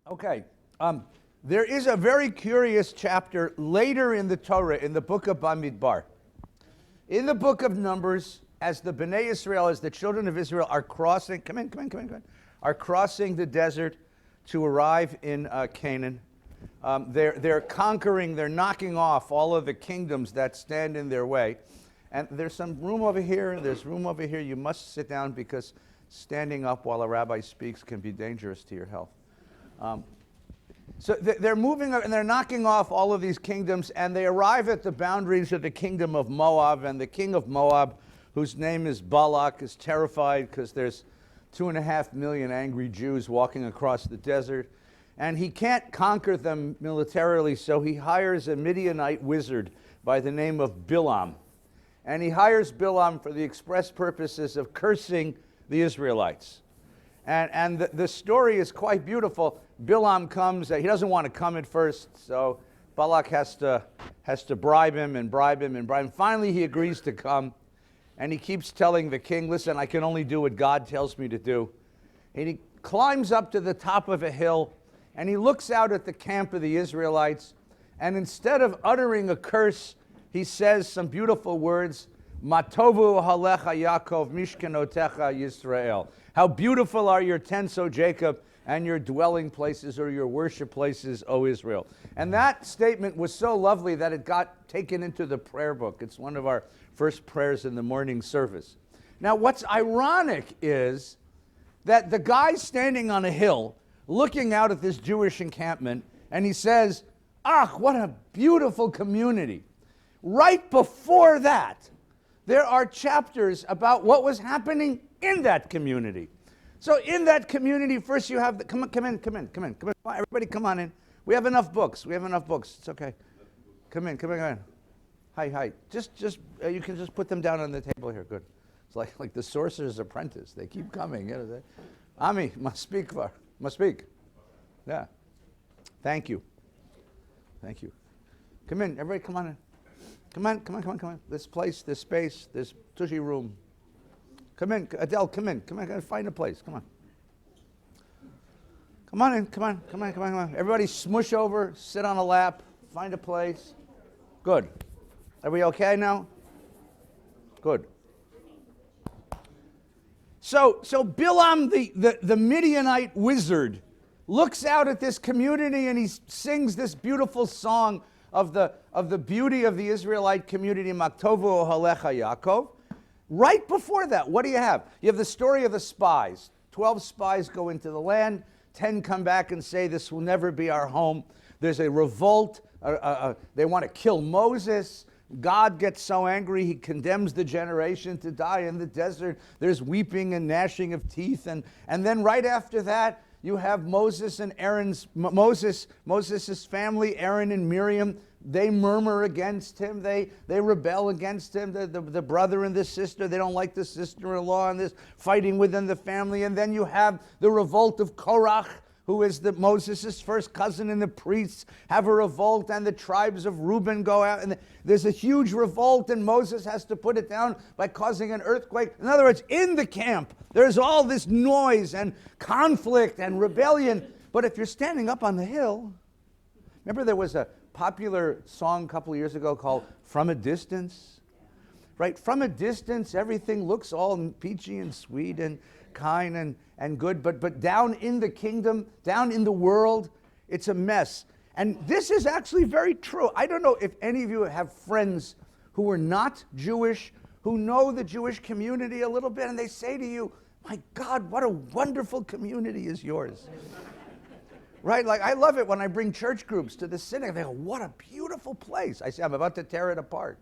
Okay. There is a very curious chapter later in the Torah, in the book of Bamidbar. In the book of Numbers, as the Bnei Israel, as the children of Israel are crossing, come in, are crossing the desert to arrive in Canaan. They're conquering, they're knocking off all of the kingdoms that stand in their way. And there's some room over here, and there's room over here. You must sit down because standing up while a rabbi speaks can be dangerous to your health. So they're moving and they're knocking off all of these kingdoms, and they arrive at the boundaries of the kingdom of Moab, and the king of Moab, whose name is Balak, is terrified because there's 2.5 million angry Jews walking across the desert, and he can't conquer them militarily, so he hires a Midianite wizard by the name of Bilam. And he hires Bilam for the express purposes of cursing the Israelites. And the story is quite beautiful. Bilam comes, he doesn't want to come at first, so Balak has to bribe him and bribe him and bribe him. Finally, he agrees to come, and he keeps telling the king, listen, I can only do what God tells me to do. And he climbs up to the top of a hill, and he looks out at the camp of the Israelites, and instead of uttering a curse, he says some beautiful words, Matovu halecha Yaakov mishkanotecha Yisrael. How beautiful are your tents, O Jacob, and your dwelling places or your worship places, O Israel. And that statement was so lovely that it got taken into the prayer book. It's one of our first prayers in the morning service. Now, what's ironic is that the guy's standing on a hill looking out at this Jewish encampment, and he says, what a beautiful community. Right before that, there are chapters about what was happening in that community. So in that community, first you have, come in. Everybody come on in. We have enough books. It's okay. Come in. Hi. Just you can just put them down on the table here. Good. It's like the sorcerer's apprentice. They keep coming. Ami, must speak. Yeah. Thank you. Come in. Everybody come on in. Come on. This place, this space, this tushy room. Come in, Adele, come in. Find a place, come on. Come on. Everybody smush over, sit on a lap, find a place. Good. Are we okay now? Good. So Bilam, the Midianite wizard, looks out at this community and he sings this beautiful song of the beauty of the Israelite community, Maktovu Halecha Yaakov. Right before that, what do you have? You have the story of the spies. 12 spies go into the land. 10 come back and say, this will never be our home. There's a revolt. They want to kill Moses. God gets so angry, he condemns the generation to die in the desert. There's weeping and gnashing of teeth. And then right after that, you have Moses and Moses' family, Aaron and Miriam. They murmur against him. They rebel against him. The brother and the sister, they don't like the sister-in-law, and there's fighting within the family. And then you have the revolt of Korach, who is Moses' first cousin, and the priests have a revolt, and the tribes of Reuben go out, and there's a huge revolt, and Moses has to put it down by causing an earthquake. In other words, in the camp, there's all this noise and conflict and rebellion. But if you're standing up on the hill, remember there was a popular song a couple of years ago called From a Distance? Right? From a distance, everything looks all peachy and sweet and kind and good, but down in the kingdom, down in the world, it's a mess. And this is actually very true. I don't know if any of you have friends who are not Jewish, who know the Jewish community a little bit, and they say to you, my God, what a wonderful community is yours. Right? Like, I love it when I bring church groups to the synagogue. They go, what a beautiful place. I say, I'm about to tear it apart.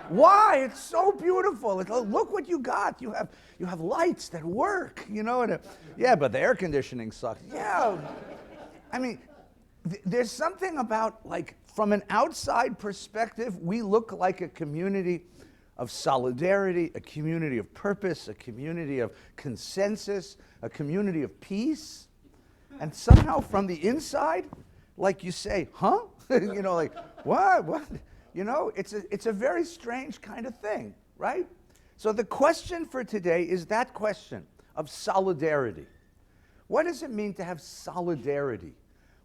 Why? It's so beautiful. Look what you got. You have lights that work, And, yeah, but the air conditioning sucks. Yeah. I mean, there's something about, like, from an outside perspective, we look like a community of solidarity, a community of purpose, a community of consensus, a community of peace. And somehow from the inside, like you say, huh? Like, what? It's a very strange kind of thing, right? So the question for today is that question of solidarity. What does it mean to have solidarity?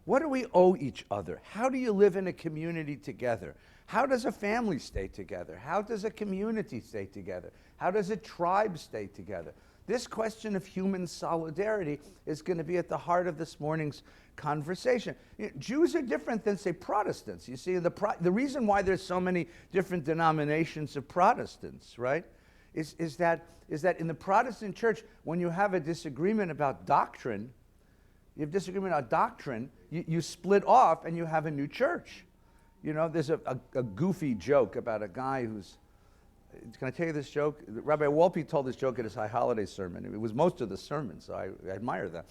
What do we owe each other? How do you live in a community together? How does a family stay together? How does a community stay together? How does a tribe stay together? This question of human solidarity is going to be at the heart of this morning's conversation. Jews are different than, say, Protestants. You see, the reason why there's so many different denominations of Protestants, right, is that in the Protestant church, when you have a disagreement about doctrine, you split off and you have a new church. You know, there's a goofy joke about a guy who's, can I tell you this joke? Rabbi Wolpe told this joke at his high holiday sermon. It was most of the sermon, so I admire that.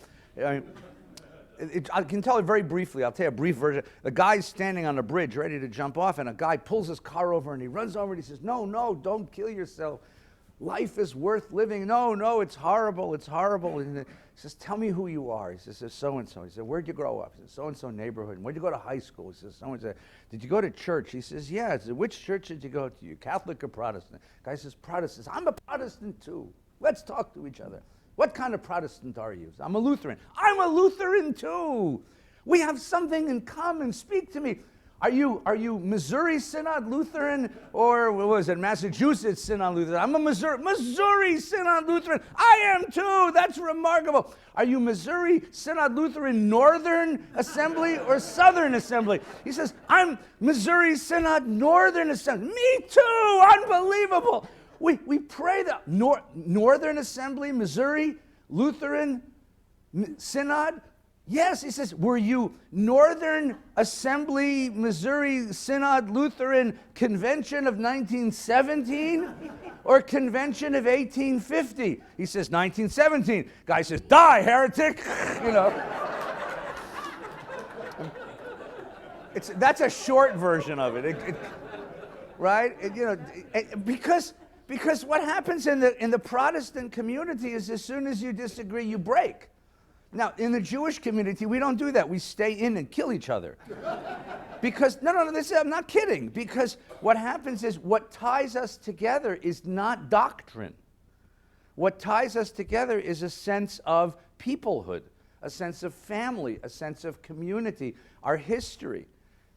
I can tell it very briefly. I'll tell you a brief version. The guy's standing on a bridge ready to jump off, and a guy pulls his car over, and he runs over and he says, no, don't kill yourself. Life is worth living. No, it's horrible. And he says, tell me who you are. He says, so-and-so. He said, where'd you grow up? He says, so-and-so neighborhood. Where'd you go to high school? He says, so-and-so. Did you go to church? He says, yeah. He said, which church did you go to? You Catholic or Protestant? The guy says, Protestant. I'm a Protestant too. Let's talk to each other. What kind of Protestant are you? I'm a Lutheran. I'm a Lutheran too. We have something in common. Speak to me. Are you Missouri Synod Lutheran, or what was it, Massachusetts Synod Lutheran? I'm a Missouri Synod Lutheran. I am too. That's remarkable. Are you Missouri Synod Lutheran Northern Assembly or Southern Assembly? He says, I'm Missouri Synod Northern Assembly. Me too. Unbelievable. We pray that Northern Assembly, Missouri Lutheran Synod. Yes, he says, were you Northern Assembly, Missouri Synod Lutheran Convention of 1917 or Convention of 1850? He says, 1917. Guy says, die, heretic. You know. That's a short version of it. Right? Because what happens in the Protestant community is as soon as you disagree, you break. Now, in the Jewish community, we don't do that. We stay in and kill each other. Because, no, I'm not kidding. Because what happens is what ties us together is not doctrine. What ties us together is a sense of peoplehood, a sense of family, a sense of community, our history.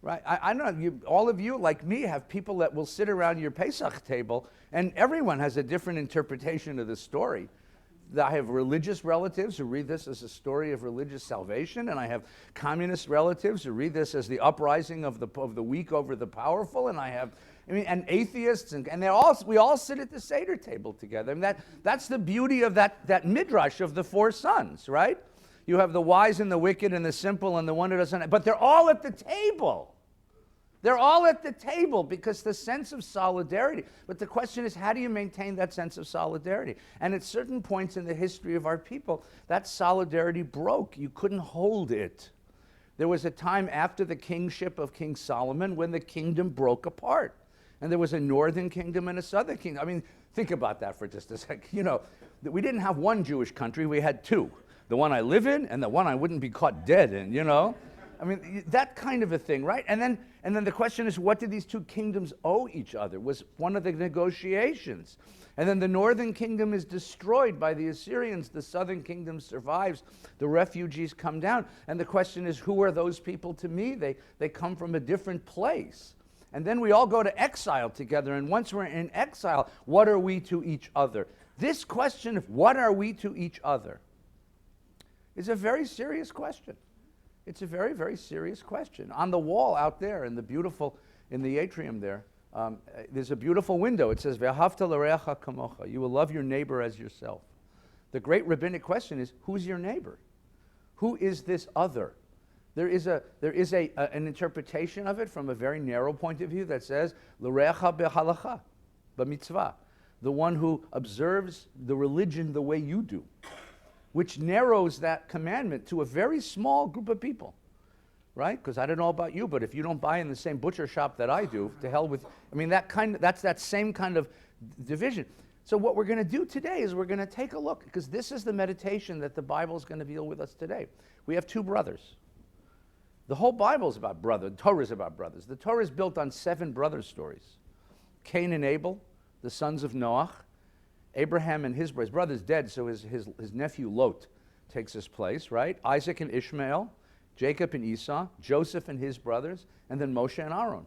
Right? I know all of you, like me, have people that will sit around your Pesach table, and everyone has a different interpretation of the story. I have religious relatives who read this as a story of religious salvation, and I have communist relatives who read this as the uprising of the weak over the powerful, and and atheists, and we all sit at the Seder table together. And that's the beauty of that midrash of the four sons, right? You have the wise and the wicked and the simple and the one who doesn't, but they're all at the table. They're all at the table because the sense of solidarity. But the question is, how do you maintain that sense of solidarity? And at certain points in the history of our people, that solidarity broke. You couldn't hold it. There was a time after the kingship of King Solomon when the kingdom broke apart. And there was a northern kingdom and a southern kingdom. I mean, think about that for just a sec. We didn't have one Jewish country, we had two. The one I live in and the one I wouldn't be caught dead in, I mean, that kind of a thing, right? And then the question is, what did these two kingdoms owe each other? Was one of the negotiations. And then the northern kingdom is destroyed by the Assyrians. The southern kingdom survives. The refugees come down. And the question is, who are those people to me? They come from a different place. And then we all go to exile together. And once we're in exile, what are we to each other? This question of what are we to each other is a very serious question. It's a very, very serious question. On the wall out there in the atrium there, there's a beautiful window. It says, Ve'ahavta l'reacha kamocha. You will love your neighbor as yourself. The great rabbinic question is, who's your neighbor? Who is this other? There is an interpretation of it from a very narrow point of view that says, l'reacha be'halacha, b'mitzvah. The one who observes the religion the way you do, which narrows that commandment to a very small group of people, right? Because I don't know about you, but if you don't buy in the same butcher shop that I do, to hell with, that's that same kind of division. So what we're going to do today is we're going to take a look, because this is the meditation that the Bible is going to deal with us today. We have two brothers. The whole Bible is about brothers. The Torah is about brothers. The Torah is built on 7 brother stories. Cain and Abel, the sons of Noah, Abraham and his brother's dead, so his nephew Lot takes his place, right? Isaac and Ishmael, Jacob and Esau, Joseph and his brothers, and then Moshe and Aaron.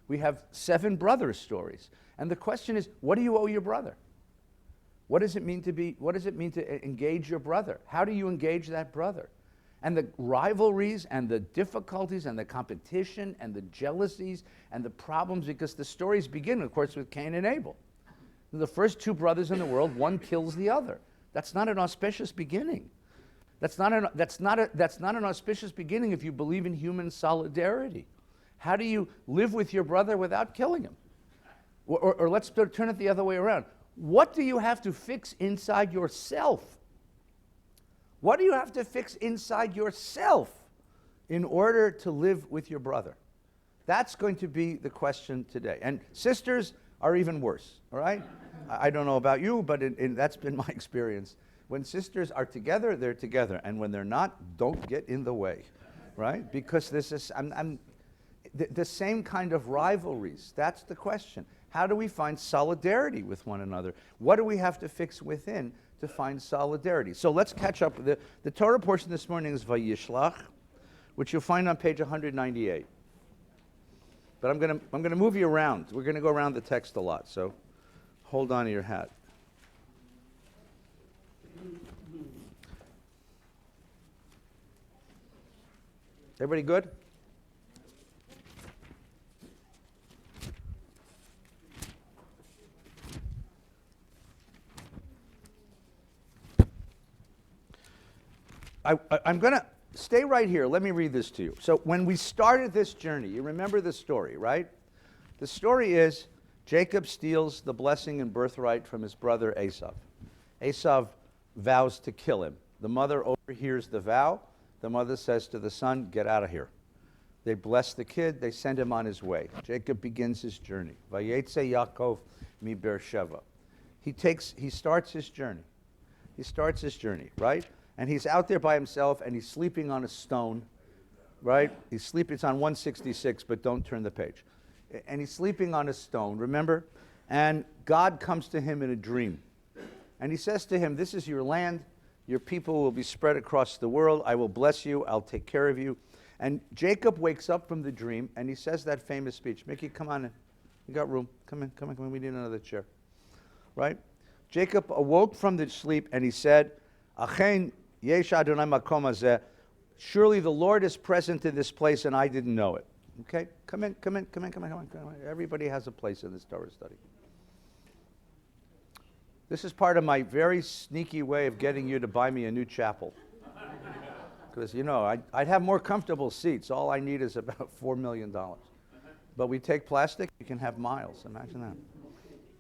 We have 7 brothers stories. And the question is, what do you owe your brother? What does it mean to engage your brother? How do you engage that brother? And the rivalries and the difficulties and the competition and the jealousies and the problems, because the stories begin, of course, with Cain and Abel. The first 2 brothers in the world, one kills the other. That's not an auspicious beginning. That's not an auspicious beginning if you believe in human solidarity. How do you live with your brother without killing him? Or let's turn it the other way around. What do you have to fix inside yourself? What do you have to fix inside yourself in order to live with your brother? That's going to be the question today. And sisters are even worse, all right? I don't know about you, but that's been my experience. When sisters are together, they're together. And when they're not, don't get in the way, right? Because this is the same kind of rivalries. That's the question. How do we find solidarity with one another? What do we have to fix within to find solidarity? So let's catch up. The Torah portion this morning is Vayishlach, which you'll find on page 198. But I'm gonna move you around. We're gonna go around the text a lot, so hold on to your hat. Everybody good? I'm going to stay right here. Let me read this to you. So when we started this journey, you remember the story, right? The story is Jacob steals the blessing and birthright from his brother Esau. Esau vows to kill him. The mother overhears the vow. The mother says to the son, get out of here. They bless the kid. They send him on his way. Jacob begins his journey. Vayetze Yaakov mi Beersheva. He starts his journey. He starts his journey, right? And he's out there by himself, and he's sleeping on a stone, right? He's sleeping. It's on 166, but don't turn the page. And he's sleeping on a stone, remember? And God comes to him in a dream. And he says to him, this is your land. Your people will be spread across the world. I will bless you. I'll take care of you. And Jacob wakes up from the dream, and he says that famous speech. Mickey, come on in. You got room. Come in. We need another chair. Right? Jacob awoke from the sleep, and he said, Achen yesh Adonai makom hazeh. Surely the Lord is present in this place, and I didn't know it. Okay? Come in. Everybody has a place in this Torah study. This is part of my very sneaky way of getting you to buy me a new chapel. Because, I'd have more comfortable seats. All I need is about $4 million. But we take plastic, you can have miles. Imagine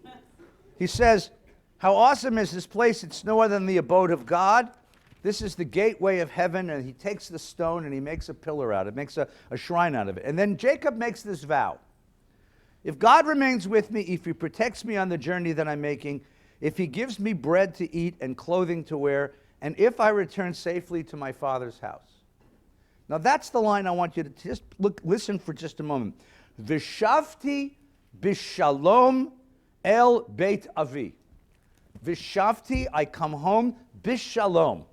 that. He says, how awesome is this place? It's no other than the abode of God. This is the gateway of heaven. And he takes the stone and he makes a pillar out of it, makes a shrine out of it. And then Jacob makes this vow. If God remains with me, if he protects me on the journey that I'm making, if he gives me bread to eat and clothing to wear, and if I return safely to my father's house. Now that's the line I want you to just listen for just a moment. Vishavti bishalom el beit avi. Vishavti, I come home, bishalom.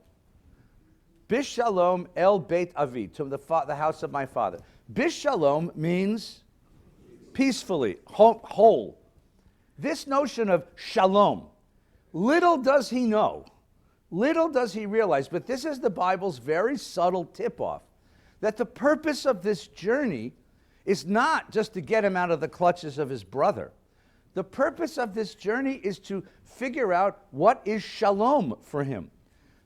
Bishalom el beit avi, to the house of my father. Bishalom means peacefully, whole. This notion of shalom, little does he know, little does he realize, but this is the Bible's very subtle tip-off, that the purpose of this journey is not just to get him out of the clutches of his brother. The purpose of this journey is to figure out what is shalom for him.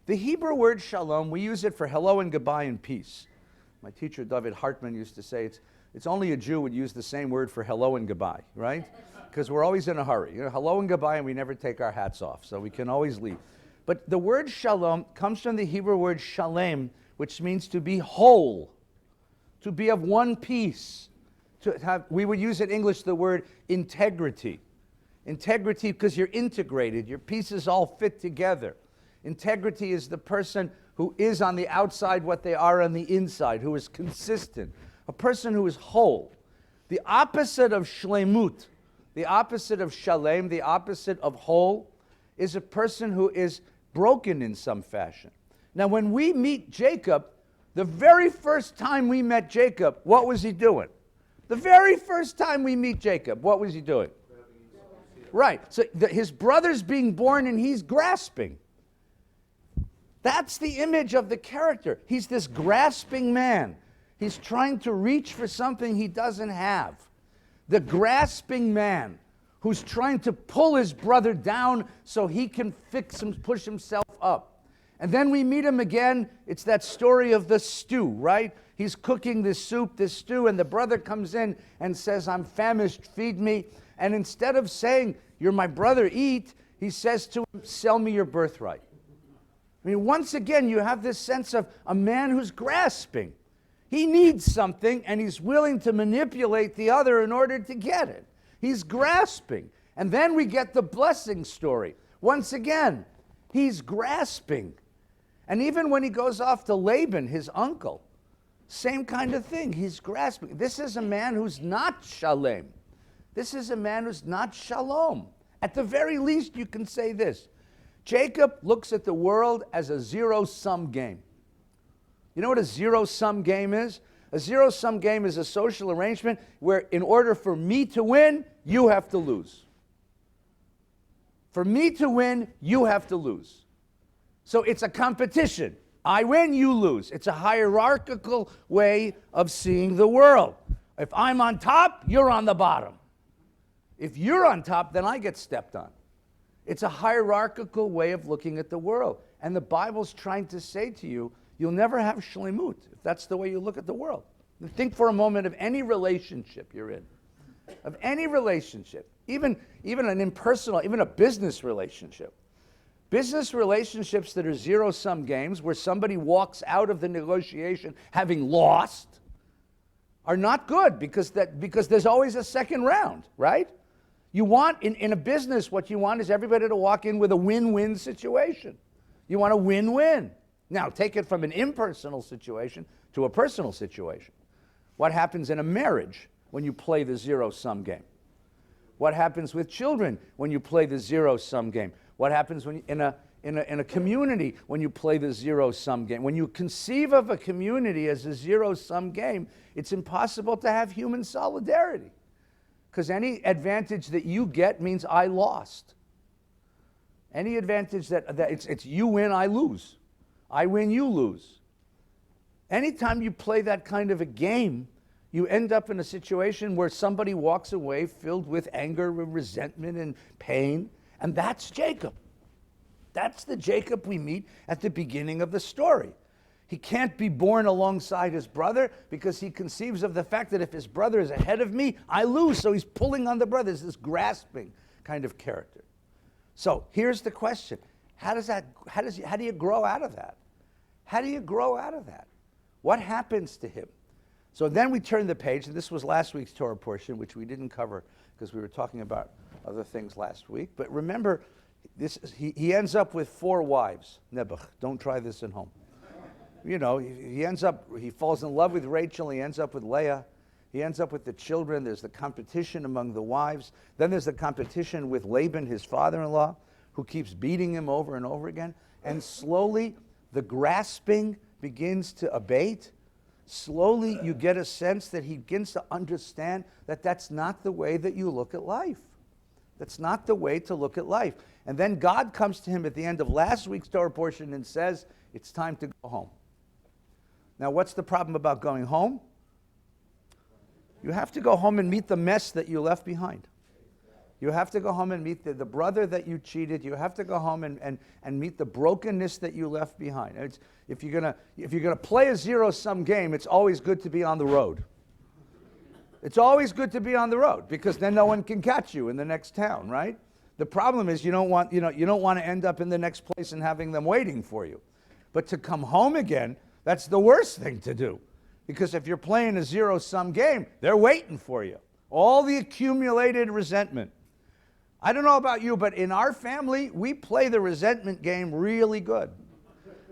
The Hebrew word shalom, we use it for hello and goodbye and peace. My teacher, David Hartman, used to say it's only a Jew would use the same word for hello and goodbye, right? Because we're always in a hurry. Hello and goodbye, and we never take our hats off, so we can always leave. But the word shalom comes from the Hebrew word shalem, which means to be whole, to be of one piece. We would use in English the word integrity. Integrity because you're integrated, your pieces all fit together. Integrity is the person who is on the outside what they are on the inside, who is consistent, a person who is whole. The opposite of shlemut, the opposite of shalem, the opposite of whole, is a person who is broken in some fashion. Now, when we meet Jacob, the very first time we met Jacob, what was he doing? The very first time we meet Jacob, what was he doing? Right. So his brother's being born and he's grasping. That's the image of the character. He's this grasping man. He's trying to reach for something he doesn't have. The grasping man who's trying to pull his brother down so he can push himself up. And then we meet him again. It's that story of the stew, right? He's cooking this soup, this stew, and the brother comes in and says, I'm famished, feed me. And instead of saying, you're my brother, eat, he says to him, sell me your birthright. I mean, once again, you have this sense of a man who's grasping. He needs something, and he's willing to manipulate the other in order to get it. He's grasping. And then we get the blessing story. Once again, he's grasping. And even when he goes off to Laban, his uncle, same kind of thing. He's grasping. This is a man who's not shalom. This is a man who's not shalom. At the very least, you can say this. Jacob looks at the world as a zero-sum game. You know what a zero-sum game is? A zero-sum game is a social arrangement where in order for me to win, you have to lose. For me to win, you have to lose. So it's a competition. I win, you lose. It's a hierarchical way of seeing the world. If I'm on top, you're on the bottom. If you're on top, then I get stepped on. It's a hierarchical way of looking at the world. And the Bible's trying to say to you, you'll never have shlemut if that's the way you look at the world. Think for a moment of any relationship you're in. Of any relationship. Even an impersonal, even a business relationship. Business relationships that are zero-sum games where somebody walks out of the negotiation having lost are not good because there's always a second round, right? You want, in a business, what you want is everybody to walk in with a win-win situation. You want a win-win. Now, take it from an impersonal situation to a personal situation. What happens in a marriage when you play the zero-sum game? What happens with children when you play the zero-sum game? What happens when in a community when you play the zero-sum game? When you conceive of a community as a zero-sum game, it's impossible to have human solidarity. Because any advantage that you get means I lost. Any advantage that it's you win, I lose. I win, you lose. Anytime you play that kind of a game, you end up in a situation where somebody walks away filled with anger and resentment and pain. And that's Jacob. That's the Jacob we meet at the beginning of the story. He can't be born alongside his brother because he conceives of the fact that if his brother is ahead of me, I lose. So he's pulling on the brother. It's this grasping kind of character. So here's the question. How do you grow out of that? How do you grow out of that? What happens to him? So then we turn the page, and this was last week's Torah portion, which we didn't cover because we were talking about other things last week. But remember, he ends up with 4 wives. Nebuch, don't try this at home. You know, he falls in love with Rachel, he ends up with Leah, he ends up with the children, there's the competition among the wives, then there's the competition with Laban, his father-in-law, who keeps beating him over and over again, and slowly the grasping begins to abate. Slowly you get a sense that he begins to understand that that's not the way that you look at life. That's not the way to look at life. And then God comes to him at the end of last week's Torah portion and says, it's time to go home. Now, what's the problem about going home? You have to go home and meet the mess that you left behind. You have to go home and meet the brother that you cheated. You have to go home and meet the brokenness that you left behind. If you're gonna play a zero-sum game, it's always good to be on the road. It's always good to be on the road because then no one can catch you in the next town, right? The problem is you don't want to end up in the next place and having them waiting for you. But to come home again, that's the worst thing to do. Because if you're playing a zero-sum game, they're waiting for you. All the accumulated resentment. I don't know about you, but in our family, we play the resentment game really good.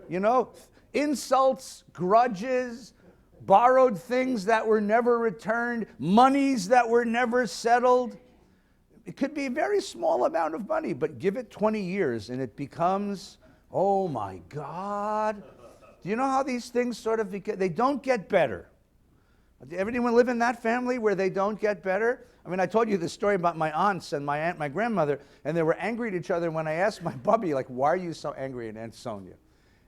You know, insults, grudges, borrowed things that were never returned, monies that were never settled. It could be a very small amount of money, but give it 20 years and it becomes Oh my God. Do you know how these things sort of, they don't get better? Anyone live in that family where they don't get better? I mean, I told you the story about my aunts and my aunt, my grandmother, and they were angry at each other when I asked my bubby, like, why are you so angry at Aunt Sonia?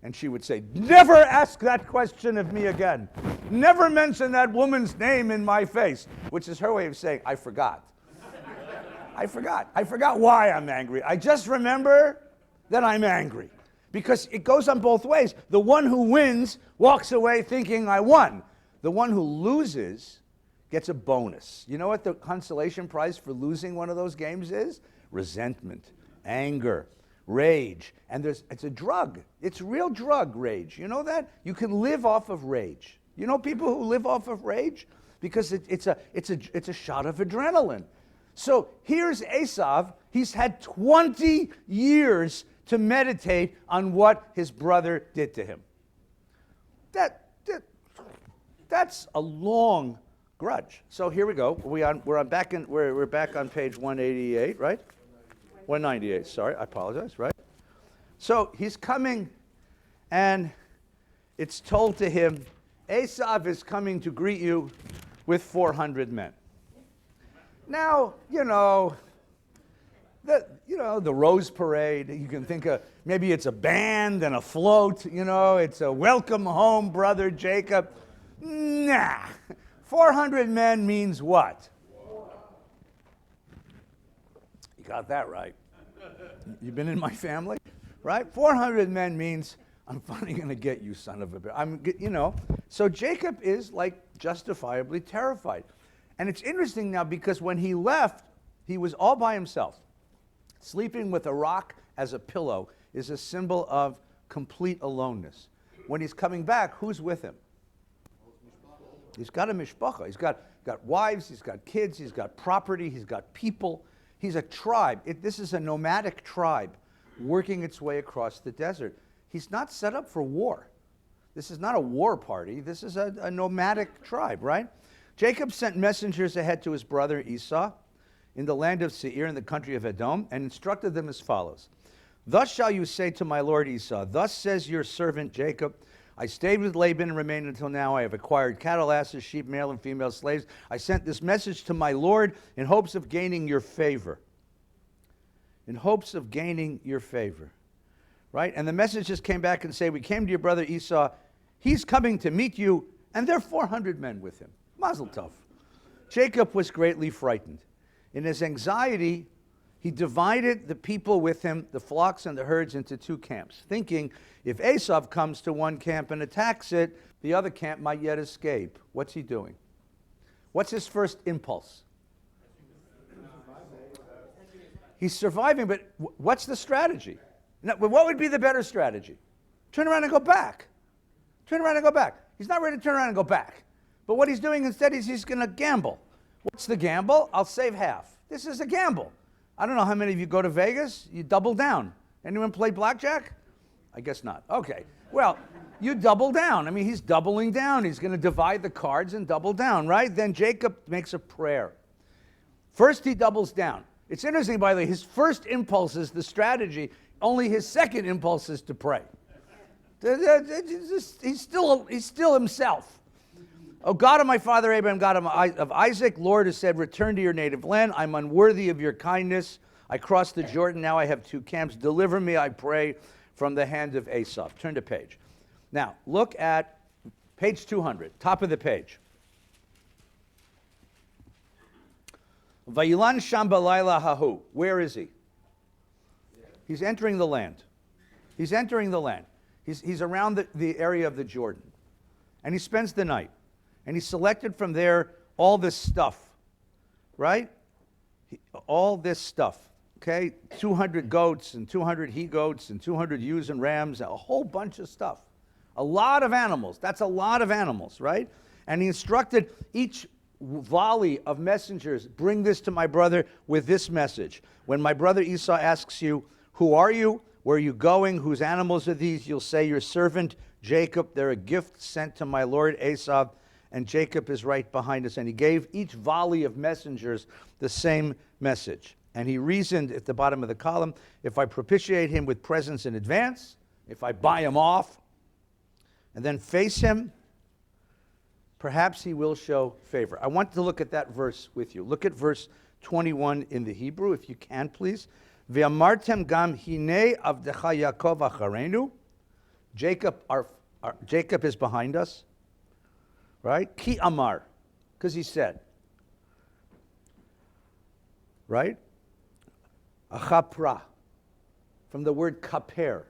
And she would say, never ask that question of me again. Never mention that woman's name in my face, which is her way of saying, I forgot. I forgot. I forgot why I'm angry. I just remember that I'm angry. Because it goes on both ways. The one who wins walks away thinking I won. The one who loses gets a bonus. You know what the consolation prize for losing one of those games is? Resentment, anger, rage. And it's a drug. It's a real drug, rage. You know that? You can live off of rage. You know people who live off of rage? Because it's a shot of adrenaline. So here's Esav. He's had 20 years to meditate on what his brother did to him. That's a long grudge. So here we go. We're back on page 188, right? 198. Sorry, I apologize. Right. So he's coming, and it's told to him, Esav is coming to greet you with 400 men. Now, the Rose Parade, you can think of, maybe it's a band and a float, it's a welcome home, brother Jacob. Nah, 400 men means what? You got that right. You've been in my family, right? 400 men means, I'm finally going to get you, son of a bitch. So Jacob is justifiably terrified. And it's interesting now because when he left, he was all by himself. Sleeping with a rock as a pillow is a symbol of complete aloneness. When he's coming back, who's with him? He's got a mishpacha. He's got wives, he's got kids, he's got property, he's got people. He's a tribe. This is a nomadic tribe working its way across the desert. He's not set up for war. This is not a war party. This is a nomadic tribe, right? Jacob sent messengers ahead to his brother Esau in the land of Seir in the country of Edom and instructed them as follows. Thus shall you say to my lord Esau, thus says your servant Jacob, I stayed with Laban and remained until now. I have acquired cattle, asses, sheep, male and female slaves. I sent this message to my lord in hopes of gaining your favor. In hopes of gaining your favor. Right? And the messages came back and say, we came to your brother Esau. He's coming to meet you, and there are 400 men with him. Mazel tov. Jacob was greatly frightened. In his anxiety, he divided the people with him, the flocks and the herds, into two camps, thinking if Esav comes to one camp and attacks it, the other camp might yet escape. What's he doing? What's his first impulse? He's surviving, but what's the strategy? Now, what would be the better strategy? Turn around and go back. Turn around and go back. He's not ready to turn around and go back. But what he's doing instead is he's going to gamble. What's the gamble? I'll save half. This is a gamble. I don't know how many of you go to Vegas. You double down. Anyone play blackjack? I guess not. Okay. Well, you double down. I mean, he's doubling down. He's going to divide the cards and double down, right? Then Jacob makes a prayer. First, he doubles down. It's interesting, by the way, his first impulse is the strategy. Only his second impulse is to pray. He's still himself. O God of my father Abraham, God of Isaac, Lord has said, return to your native land. I'm unworthy of your kindness. I crossed the Jordan. Now I have two camps. Deliver me, I pray, from the hand of Esav. Turn to page. Now, look at page 200, top of the page. Vayilan sham balayla hahu. Where is he? He's entering the land. He's entering the land. He's around the area of the Jordan. And he spends the night. And he selected from there all this stuff, right? All this stuff, okay? 200 goats and 200 he-goats and 200 ewes and rams, a whole bunch of stuff. A lot of animals. That's a lot of animals, right? And he instructed each volley of messengers, bring this to my brother with this message. When my brother Esau asks you, who are you? Where are you going? Whose animals are these? You'll say, your servant Jacob. They're a gift sent to my lord Esau. And Jacob is right behind us. And he gave each volley of messengers the same message. And he reasoned at the bottom of the column, if I propitiate him with presents in advance, if I buy him off and then face him, perhaps he will show favor. I want to look at that verse with you. Look at verse 21 in the Hebrew, if you can, please. Ve'amartem gam hinei avdecha Yaakov acharenu. Jacob is behind us, right? Ki amar, because he said, right? Achapra, from the word kaper.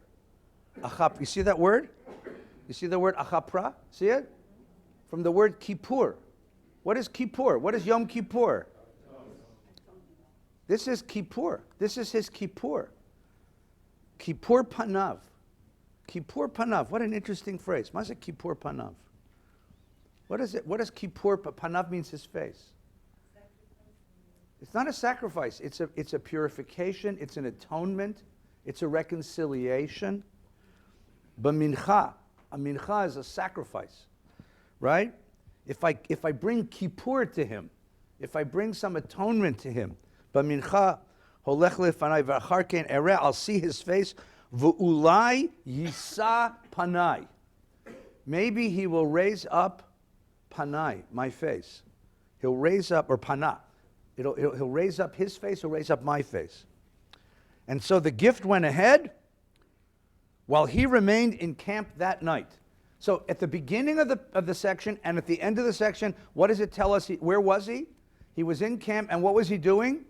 You see that word? You see the word achapra? See it? From the word kippur. What is kippur? What is Yom Kippur? This is kippur. This is his kippur. Kippur panav. Kippur panav. What an interesting phrase. What is it, kippur panav? What is it? What does kippur panav means? His face. It's not a sacrifice. It's a purification. It's an atonement. It's a reconciliation. B'mincha. A mincha is a sacrifice, right? If I bring kippur to him, if I bring some atonement to him, b'mincha holech lefanai v'achar ken ereh, I'll see his face. V'ulai yisa panai. Maybe he will raise up panai, my face. He'll raise up, or pana. He'll raise up his face, he'll raise up my face. And so the gift went ahead while he remained in camp that night. So at the beginning of the section and at the end of the section, what does it tell us? Where was he? He was in camp, and what was he doing?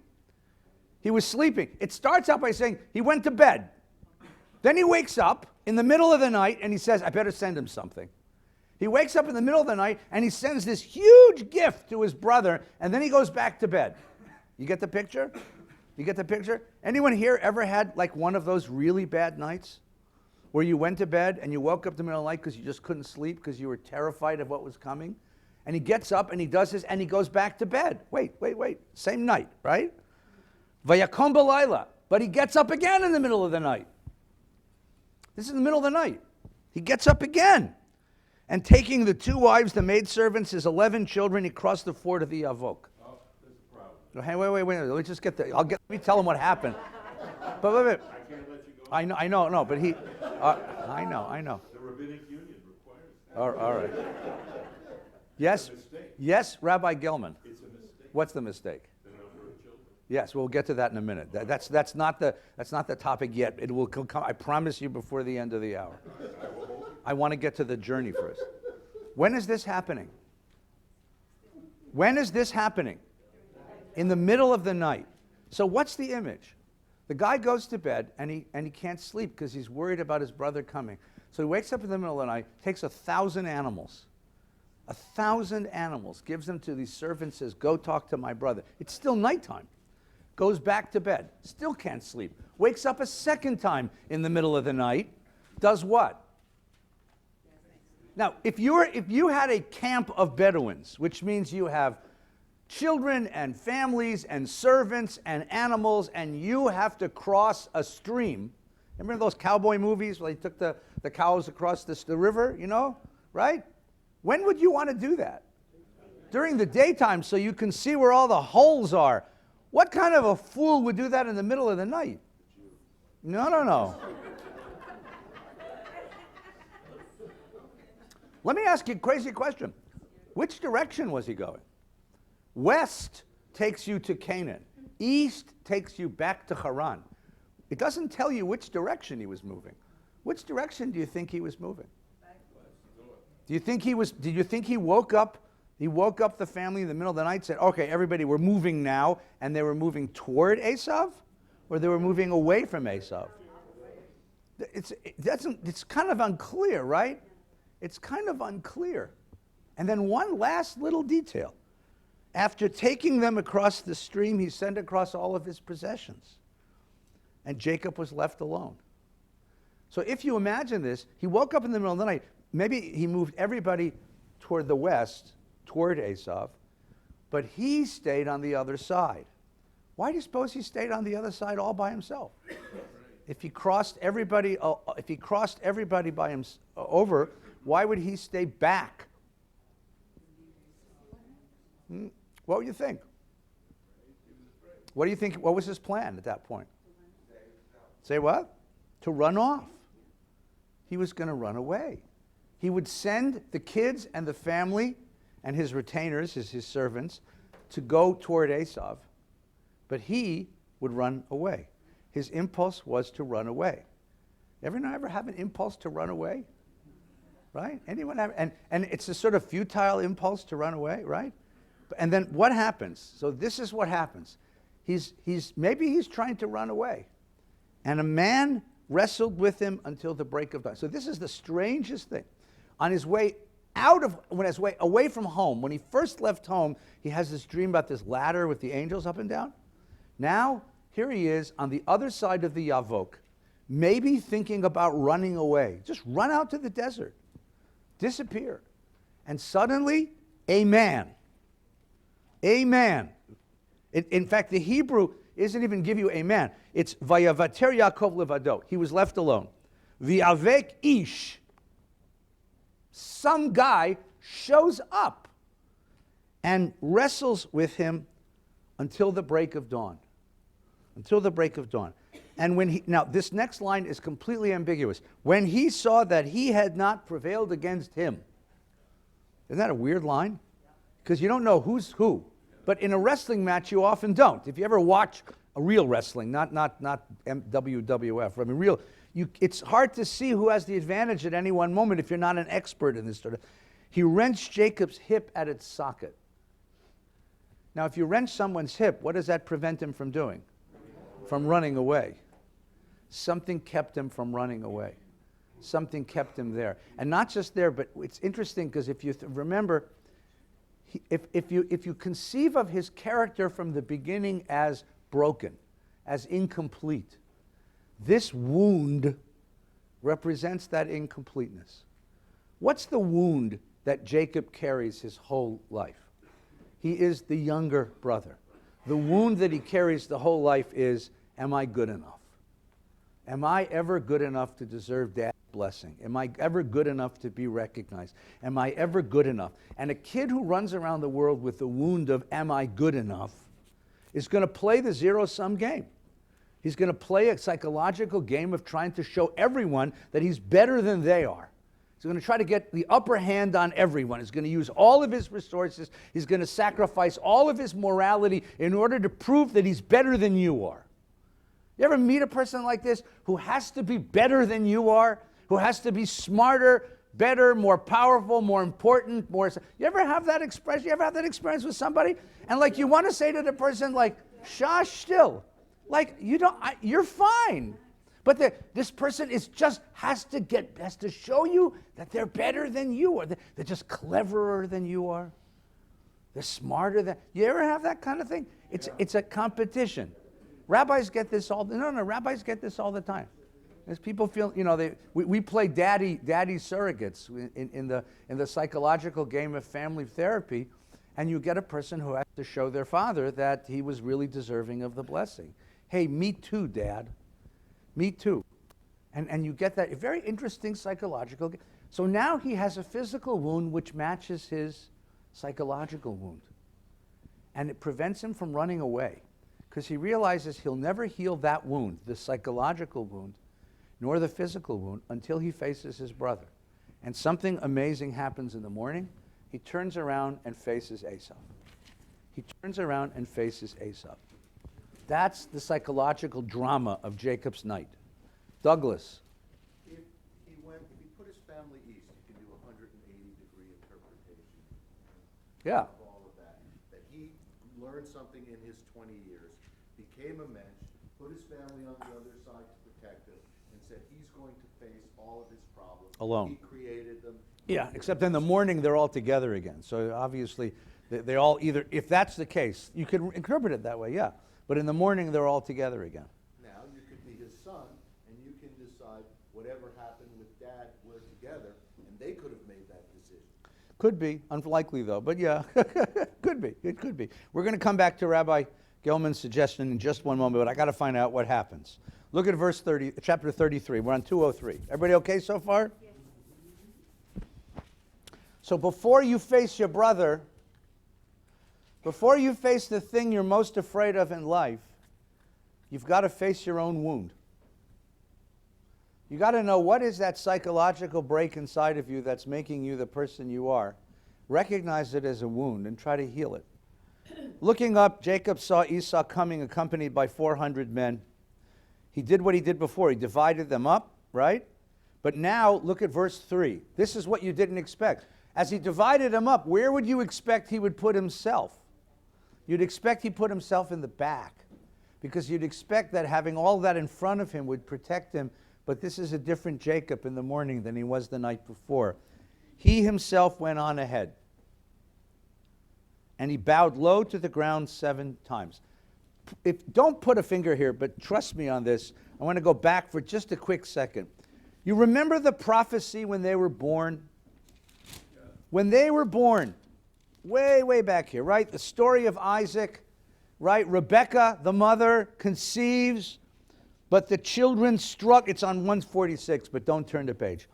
He was sleeping. It starts out by saying he went to bed. Then he wakes up in the middle of the night and he says, I better send him something. He wakes up in the middle of the night and he sends this huge gift to his brother, and then he goes back to bed. You get the picture? You get the picture? Anyone here ever had like one of those really bad nights where you went to bed and you woke up in the middle of the night because you just couldn't sleep because you were terrified of what was coming? And he gets up and he does this and he goes back to bed. Wait. Same night, right? Vayakom b'layla. But he gets up again in the middle of the night. This is in the middle of the night. He gets up again. And taking the 2 wives, the maidservants, his 11 children, he crossed the ford of the Yavok. Oh, there's a problem. Hey, wait. Let me just get the. Let me tell him what happened. But wait. I can't let you go. I know. No, but he. I know. The rabbinic union requires that. All right. Yes. It's a mistake. Yes, Rabbi Gelman. It's a mistake. What's the mistake? The number of children. Yes, we'll get to that in a minute. That's not the topic yet. It will come. I promise you before the end of the hour. I want to get to the journey first. When is this happening? When is this happening? In the middle of the night. So what's the image? The guy goes to bed and he can't sleep because he's worried about his brother coming. So he wakes up in the middle of the night, takes 1,000 animals. 1,000 animals, gives them to these servants, says, go talk to my brother. It's still nighttime. Goes back to bed, still can't sleep. Wakes up a second time in the middle of the night, does what? Now, if you had a camp of Bedouins, which means you have children and families and servants and animals, and you have to cross a stream. Remember those cowboy movies where they took the cows across the river, right? When would you want to do that? During the daytime, so you can see where all the holes are. What kind of a fool would do that in the middle of the night? No. Let me ask you a crazy question. Which direction was he going? West takes you to Canaan. East takes you back to Haran. It doesn't tell you which direction he was moving. Which direction do you think he was moving? Did you think he woke up the family in the middle of the night and said, okay, everybody, we're moving now, and they were moving toward Esav? Or they were moving away from Esav? It's kind of unclear, right? It's kind of unclear. And then one last little detail. After taking them across the stream, he sent across all of his possessions. And Jacob was left alone. So if you imagine this, he woke up in the middle of the night. Maybe he moved everybody toward the west, toward Esav, but he stayed on the other side. Why do you suppose he stayed on the other side all by himself? If he crossed everybody by him over, why would he stay back? What would you think? What do you think? What was his plan at that point? Say what? To run off. he was going to run away. He would send the kids and the family and his retainers, his servants, to go toward Esau, but he would run away. His impulse was to run away. Everyone ever have an impulse to run away? Right? Anyone have? And it's a sort of futile impulse to run away, right? And then what happens? So this is what happens. Maybe he's trying to run away. And a man wrestled with him until the break of dawn. So this is the strangest thing. On his way away from home, when he first left home, he has this dream about this ladder with the angels up and down. Now, here he is on the other side of the Yavok, maybe thinking about running away. Just run out to the desert. Disappear. And suddenly, a man. In fact, the Hebrew isn't even give you a man. It's Vayavater Yaakov levado. He was left alone. V'avek ish. Some guy shows up and wrestles with him until the break of dawn. Until the break of dawn. And now this next line is completely ambiguous. When he saw that he had not prevailed against him. Isn't that a weird line? Because you don't know who's who. But in a wrestling match, you often don't. If you ever watch a real wrestling, not WWF, I mean real, it's hard to see who has the advantage at any one moment if you're not an expert in this sort of. He wrenched Jacob's hip at its socket. Now, if you wrench someone's hip, what does that prevent him from doing? From running away. Something kept him from running away. Something kept him there. And not just there, but it's interesting because if you remember, if you conceive of his character from the beginning as broken, as incomplete, this wound represents that incompleteness. What's the wound that Jacob carries his whole life? He is the younger brother. The wound that he carries the whole life is, am I good enough? Am I ever good enough to deserve Dad's blessing? Am I ever good enough to be recognized? Am I ever good enough? And a kid who runs around the world with the wound of, am I good enough, is going to play the zero-sum game. He's going to play a psychological game of trying to show everyone that he's better than they are. He's going to try to get the upper hand on everyone. He's going to use all of his resources. He's going to sacrifice all of his morality in order to prove that he's better than you are. You ever meet a person like this who has to be better than you are, who has to be smarter, better, more powerful, more important, more... You ever have that expression? You ever have that experience with somebody? And like you want to say to the person like, shush still. Like you're fine. But this person has to show you that they're better than you are. They're just cleverer than you are. They're smarter than... You ever have that kind of thing? It's a competition. Rabbis get this rabbis get this all the time. As people feel, we play daddy surrogates in the psychological game of family therapy, and you get a person who has to show their father that he was really deserving of the blessing. Hey, me too, Dad. Me too. And you get that very interesting psychological game. So now he has a physical wound which matches his psychological wound. And it prevents him from running away because he realizes he'll never heal that wound, the psychological wound, nor the physical wound, until he faces his brother. And something amazing happens in the morning. He turns around and faces Esau. He turns around and faces Esau. That's the psychological drama of Jacob's night. Douglas. If he put his family east, you can do a 180-degree interpretation Yeah. of all of that. That he learned something in his 20 years, became a mensch, put his family on the other side to protect him, and said he's going to face all of his problems. Alone. He created them. Yeah, except in the morning they're all together again. So obviously they all either, if that's the case, you could interpret it that way, yeah. But in the morning they're all together again. Now you could be his son, and you can decide whatever happened with Dad, we're together, and they could have made that decision. Could be, unlikely though, but yeah, could be, it could be. We're going to come back to Rabbi Gelman's suggestion in just one moment, but I got to find out what happens. Look at verse 30, chapter 33. We're on 203. Everybody okay so far? Yes. So before you face your brother, before you face the thing you're most afraid of in life, you've got to face your own wound. You got to know what is that psychological break inside of you that's making you the person you are. Recognize it as a wound and try to heal it. Looking up, Jacob saw Esau coming accompanied by 400 men. He did what he did before. He divided them up, right? But now, look at verse 3. This is what you didn't expect. As he divided them up, where would you expect he would put himself? You'd expect he put himself in the back, because you'd expect that having all that in front of him would protect him. But this is a different Jacob in the morning than he was the night before. He himself went on ahead, and he bowed low to the ground 7 times. Don't put a finger here, but trust me on this. I want to go back for just a quick second. You remember the prophecy when they were born? Yeah. When they were born, way, way back here, right? The story of Isaac, right? Rebekah, the mother, conceives, but the children struck. It's on 146, but don't turn the page.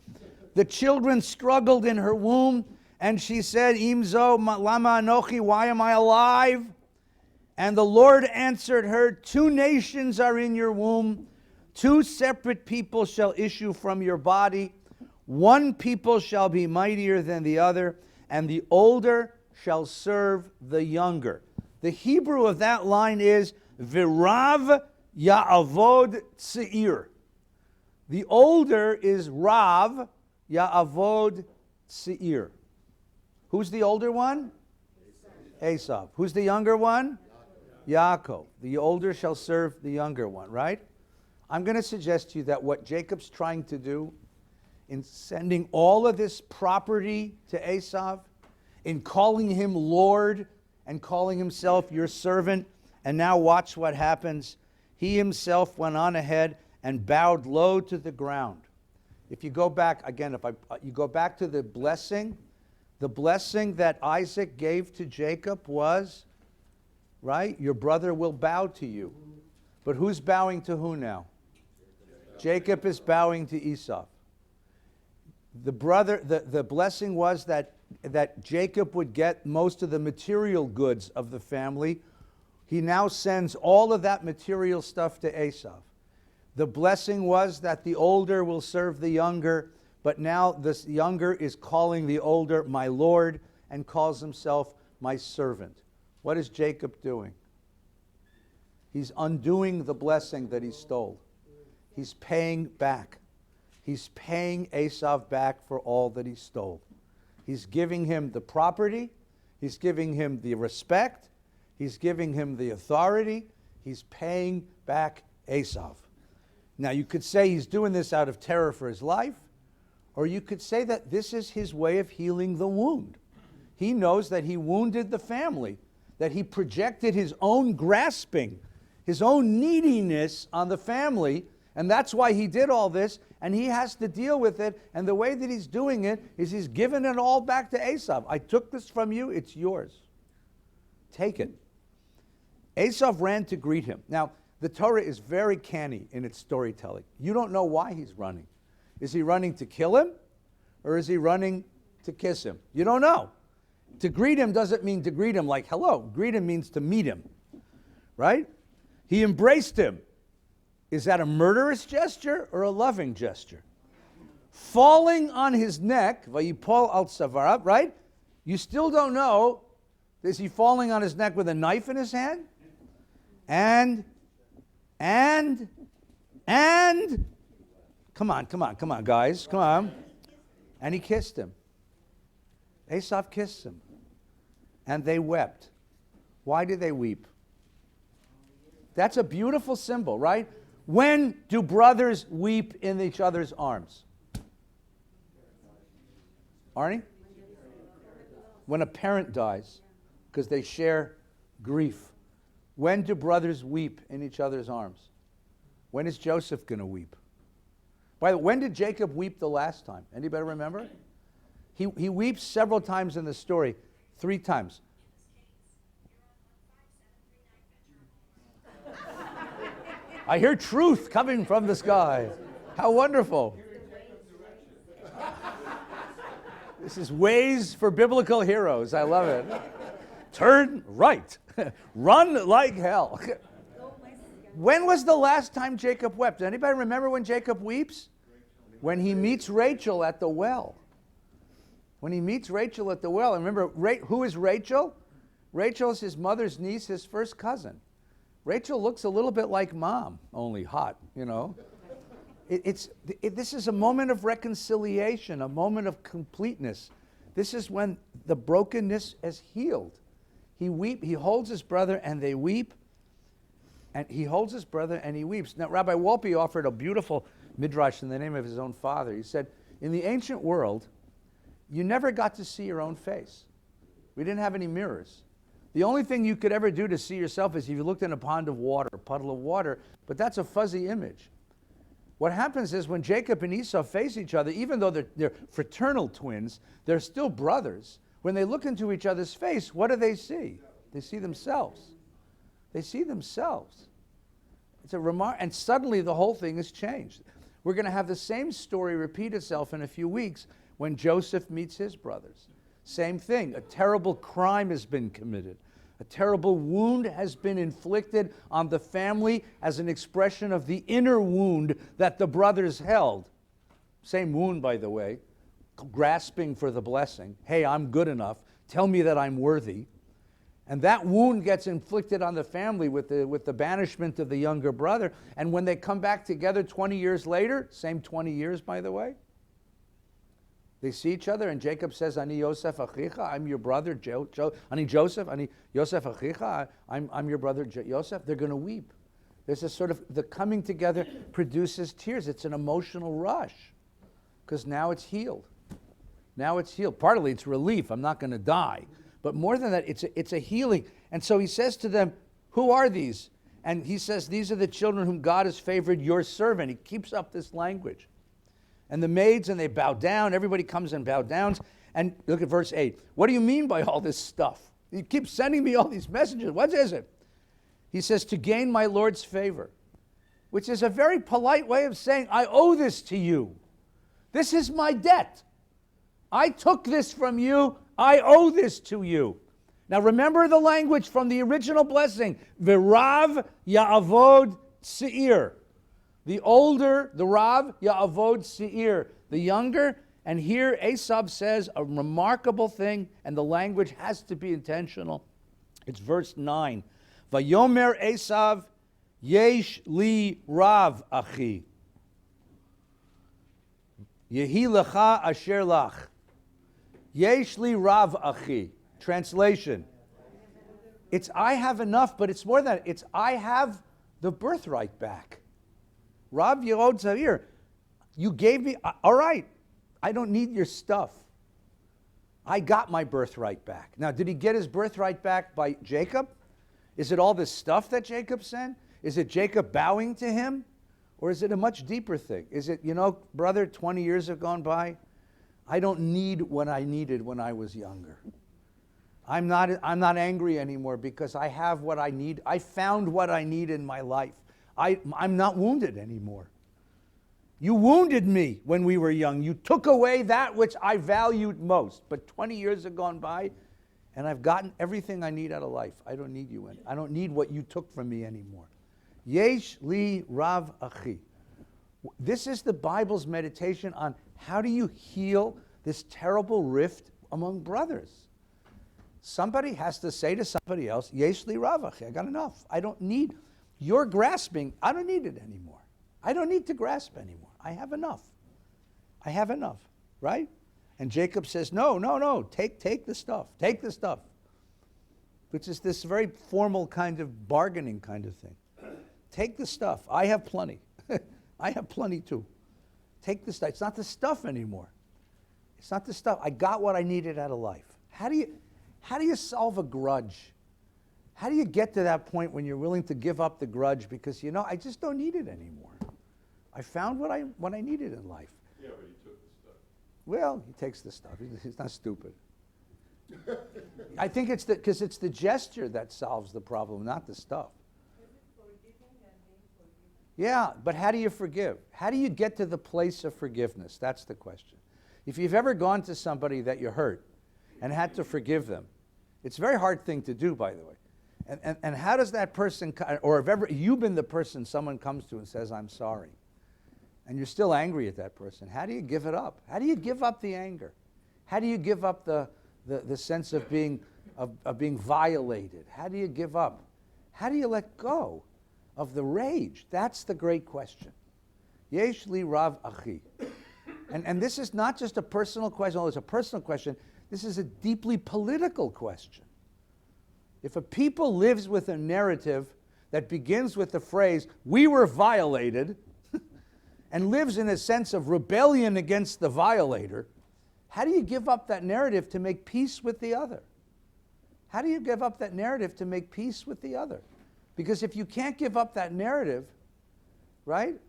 The children struggled in her womb, and she said, Imzo lama anochi, why am I alive? And the Lord answered her, 2 nations are in your womb, 2 separate people shall issue from your body. 1 people shall be mightier than the other, and the older shall serve the younger. The Hebrew of that line is Virav Ya'avod Tseir. The older is Rav Ya'avod Tseir. Who's the older one? Esau. Who's the younger one? Yaakov. The older shall serve the younger one, right? I'm going to suggest to you that what Jacob's trying to do in sending all of this property to Esau, in calling him Lord and calling himself your servant, and now watch what happens. He himself went on ahead and bowed low to the ground. If you go back, again, you go back to the blessing that Isaac gave to Jacob was, right? Your brother will bow to you. But who's bowing to who now? Jacob is bowing to Esau. The blessing was that Jacob would get most of the material goods of the family. He now sends all of that material stuff to Esau. The blessing was that the older will serve the younger, but now this younger is calling the older my Lord and calls himself my servant. What is Jacob doing? He's undoing the blessing that he stole. He's paying back. He's paying Esau back for all that he stole. He's giving him the property. He's giving him the respect. He's giving him the authority. He's paying back Esau. Now, you could say he's doing this out of terror for his life, or you could say that this is his way of healing the wound. He knows that he wounded the family, that he projected his own grasping, his own neediness on the family, and that's why he did all this, and he has to deal with it, and the way that he's doing it is he's giving it all back to Esau. I took this from you, it's yours. Take it. Esau ran to greet him. Now, the Torah is very canny in its storytelling. You don't know why he's running. Is he running to kill him, or is he running to kiss him? You don't know. To greet him doesn't mean to greet him like hello. Greet him means to meet him, right? He embraced him. Is that a murderous gesture or a loving gesture? Falling on his neck, vayipol al tzavarav, right? You still don't know. Is he falling on his neck with a knife in his hand? And, come on, guys, come on. And he kissed him. Esau kissed him. And they wept. Why did they weep? That's a beautiful symbol, right? When do brothers weep in each other's arms? Arnie? When a parent dies, because they share grief. When do brothers weep in each other's arms? When is Joseph going to weep? By the way, when did Jacob weep the last time? Anybody remember? He weeps several times in the story. 3 times. I hear truth coming from the sky. How wonderful. This is Ways for Biblical Heroes. I love it. Turn right. Run like hell. When was the last time Jacob wept? Does anybody remember when Jacob weeps? when he meets Rachel at the well. When he meets Rachel at the well, and remember, who is Rachel? Rachel is his mother's niece, his first cousin. Rachel looks a little bit like mom, only hot, you know. This is a moment of reconciliation, a moment of completeness. This is when the brokenness is healed. He holds his brother and they weep, and he holds his brother and he weeps. Now, Rabbi Wolpe offered a beautiful midrash in the name of his own father. He said, in the ancient world, you never got to see your own face. We didn't have any mirrors. The only thing you could ever do to see yourself is if you looked in a pond of water, a puddle of water, but that's a fuzzy image. What happens is when Jacob and Esau face each other, even though they're fraternal twins, they're still brothers. When they look into each other's face, what do they see? They see themselves. They see themselves. It's a remark, and suddenly the whole thing has changed. We're going to have the same story repeat itself in a few weeks when Joseph meets his brothers. Same thing. A terrible crime has been committed. A terrible wound has been inflicted on the family as an expression of the inner wound that the brothers held. Same wound, by the way, grasping for the blessing. Hey, I'm good enough. Tell me that I'm worthy. And that wound gets inflicted on the family with the banishment of the younger brother. And when they come back together 20 years later, same 20 years, by the way, they see each other, and Jacob says, Ani Yosef Achicha, I'm your brother, Ani Joseph, Ani Yosef Achicha, I'm your brother, Yosef. They're going to weep. There's a sort of, the coming together produces tears. It's an emotional rush, because now it's healed. Now it's healed. Partly it's relief, I'm not going to die. But more than that, it's a healing. And so he says to them, who are these? And he says, these are the children whom God has favored, your servant. He keeps up this language. And the maids, and they bow down. Everybody comes and bow down. And look at verse 8. What do you mean by all this stuff? You keep sending me all these messages. What is it? He says, to gain my Lord's favor, which is a very polite way of saying, I owe this to you. This is my debt. I took this from you. I owe this to you. Now remember the language from the original blessing. V'rav ya'avod seir. The older, the Rav, Ya'avod Seir, the younger. And here Esau says a remarkable thing, and the language has to be intentional. It's verse 9. Vayomer Esav, Yesh li Rav achi. Yehi lecha asher lach. Yesh li Rav achi. Translation. It's I have enough, but it's more than that. It's I have the birthright back. Rav Yehod Zavir, you gave me, all right, I don't need your stuff. I got my birthright back. Now, did he get his birthright back by Jacob? Is it all this stuff that Jacob sent? Is it Jacob bowing to him? Or is it a much deeper thing? Is it, brother, 20 years have gone by. I don't need what I needed when I was younger. I'm not angry anymore because I have what I need. I found what I need in my life. I'm not wounded anymore. You wounded me when we were young. You took away that which I valued most. But 20 years have gone by, and I've gotten everything I need out of life. I don't need you. I don't need what you took from me anymore. Yesh li Rav achi. This is the Bible's meditation on how do you heal this terrible rift among brothers. Somebody has to say to somebody else, Yesh li Rav achi. I got enough. I don't need... You're grasping. I don't need it anymore. I don't need to grasp anymore. I have enough. I have enough, right? And Jacob says, no, take the stuff. Take the stuff. Which is this very formal kind of bargaining kind of thing. Take the stuff. I have plenty. I have plenty too. Take the stuff. It's not the stuff anymore. It's not the stuff. I got what I needed out of life. How do you solve a grudge? How do you get to that point when you're willing to give up the grudge because, I just don't need it anymore. I found what I needed in life. Yeah, but he took the stuff. Well, he takes the stuff. He's not stupid. I think it's because it's the gesture that solves the problem, not the stuff. Yeah, but how do you forgive? How do you get to the place of forgiveness? That's the question. If you've ever gone to somebody that you hurt and had to forgive them, it's a very hard thing to do, by the way. And how does that person, or have ever you been the person someone comes to and says, I'm sorry? and you're still angry at that person, how do you give it up? How do you give up the anger? How do you give up the sense of being violated? How do you give up? How do you let go of the rage? That's the great question. Yesh li rav achi. And this is not just a personal question, although it's a personal question. This is a deeply political question. If a people lives with a narrative that begins with the phrase, we were violated, and lives in a sense of rebellion against the violator, how do you give up that narrative to make peace with the other? How do you give up that narrative to make peace with the other? Because if you can't give up that narrative, right,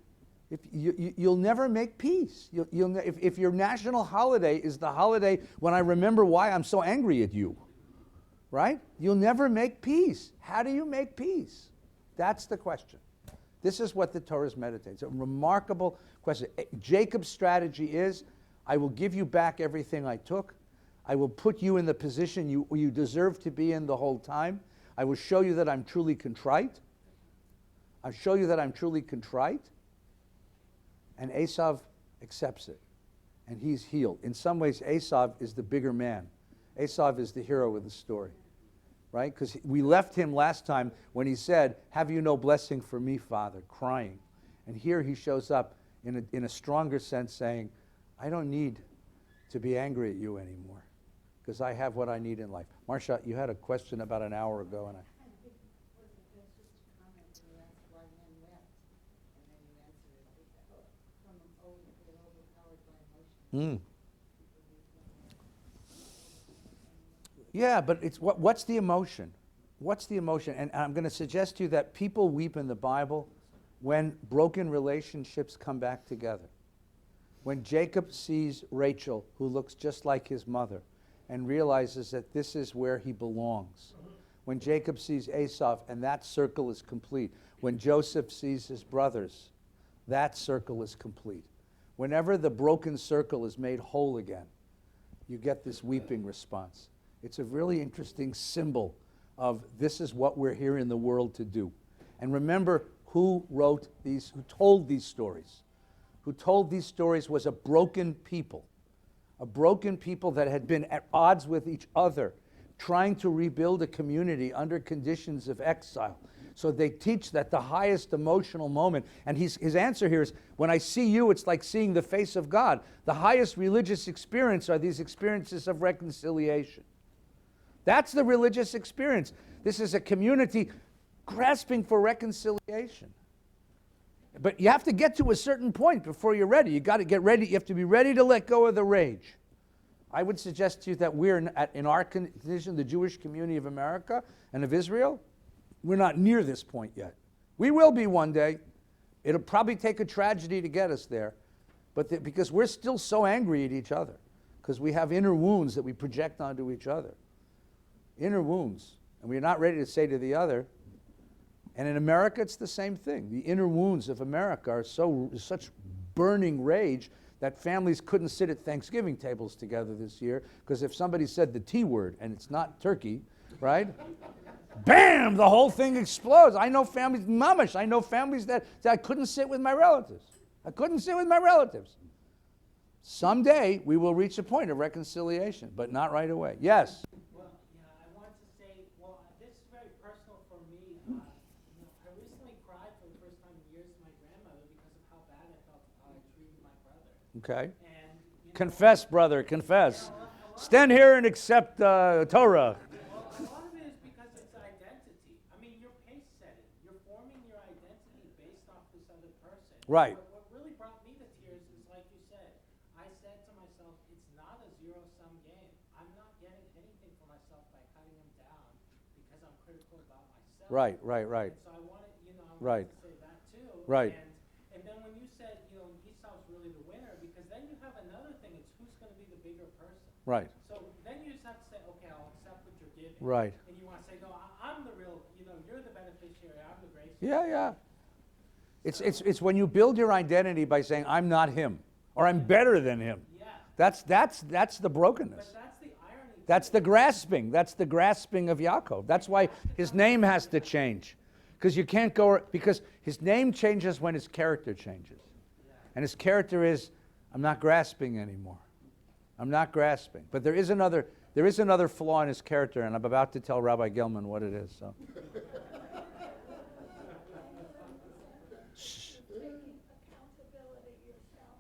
if you'll never make peace. If your national holiday is the holiday when I remember why I'm so angry at you, right? You'll never make peace. How do you make peace? That's the question. This is what the Torah meditates. A remarkable question. Jacob's strategy is, I will give you back everything I took. I will put you in the position you deserve to be in the whole time. I will show you that I'm truly contrite. I'll show you that I'm truly contrite. And Esav accepts it. And he's healed. In some ways, Esav is the bigger man. Esav is the hero of the story. Right? Because we left him last time when he said, have you no blessing for me, Father? Crying. And here he shows up in a stronger sense saying, I don't need to be angry at you anymore because I have what I need in life. Marcia, you had a question about an hour ago. And Yeah, but it's what's the emotion? What's the emotion? And I'm going to suggest to you that people weep in the Bible when broken relationships come back together. When Jacob sees Rachel, who looks just like his mother, and realizes that this is where he belongs. When Jacob sees Esau, and that circle is complete. When Joseph sees his brothers, that circle is complete. Whenever the broken circle is made whole again, you get this weeping response. It's a really interesting symbol of this is what we're here in the world to do. And remember who wrote these, who told these stories. Who told these stories was a broken people that had been at odds with each other, trying to rebuild a community under conditions of exile. So they teach that the highest emotional moment, and his answer here is, when I see you, it's like seeing the face of God. The highest religious experience are these experiences of reconciliation. That's the religious experience. This is a community grasping for reconciliation. But you have to get to a certain point before you're ready. You got to get ready. You have to be ready to let go of the rage. I would suggest to you that we're in our condition, the Jewish community of America and of Israel, we're not near this point yet. We will be one day. It'll probably take a tragedy to get us there, but because we're still so angry at each other, because we have inner wounds that we project onto each other. Inner wounds. And we're not ready to say to the other. And in America, it's the same thing. The inner wounds of America are such burning rage that families couldn't sit at Thanksgiving tables together this year, because if somebody said the T word, and it's not turkey, right? Bam! The whole thing explodes. I know families, mamish, I know families that I couldn't sit with my relatives. I couldn't sit with my relatives. Someday, we will reach a point of reconciliation, but not right away. Yes? Well, yeah, I wanted to say, this is very personal for me. I recently cried for the first time in years to my grandmother because of how bad I felt how I treated my brother. Okay. And, Confess, brother, confess. Stand here and accept Torah. Well, a lot of it is because it's identity. I mean, you're pace setting. You're forming your identity based off this other person. Right. What really brought me to tears is, like you said, I said to myself, it's not a zero-sum game. I'm not getting anything for myself by cutting him down because I'm critical about myself. Right. And so I wanted, Right. to say that too. Right. And then when you said, Esau's really the winner, because then you have another thing. It's who's going to be the bigger person. Right. So then you just have to say, okay, I'll accept what you're giving. Right. And you want to say, no, I'm the real, you're the beneficiary, I'm the gracious. Yeah. It's when you build your identity by saying, I'm not him, or I'm better than him. Yeah. That's the brokenness. But that's the irony. That's the grasping. That's the grasping of Yaakov. That's why his name has to change. Because you can't go, because his name changes when his character changes. And his character is, I'm not grasping anymore. I'm not grasping. But there is another flaw in his character, and I'm about to tell Rabbi Gelman what it is. So.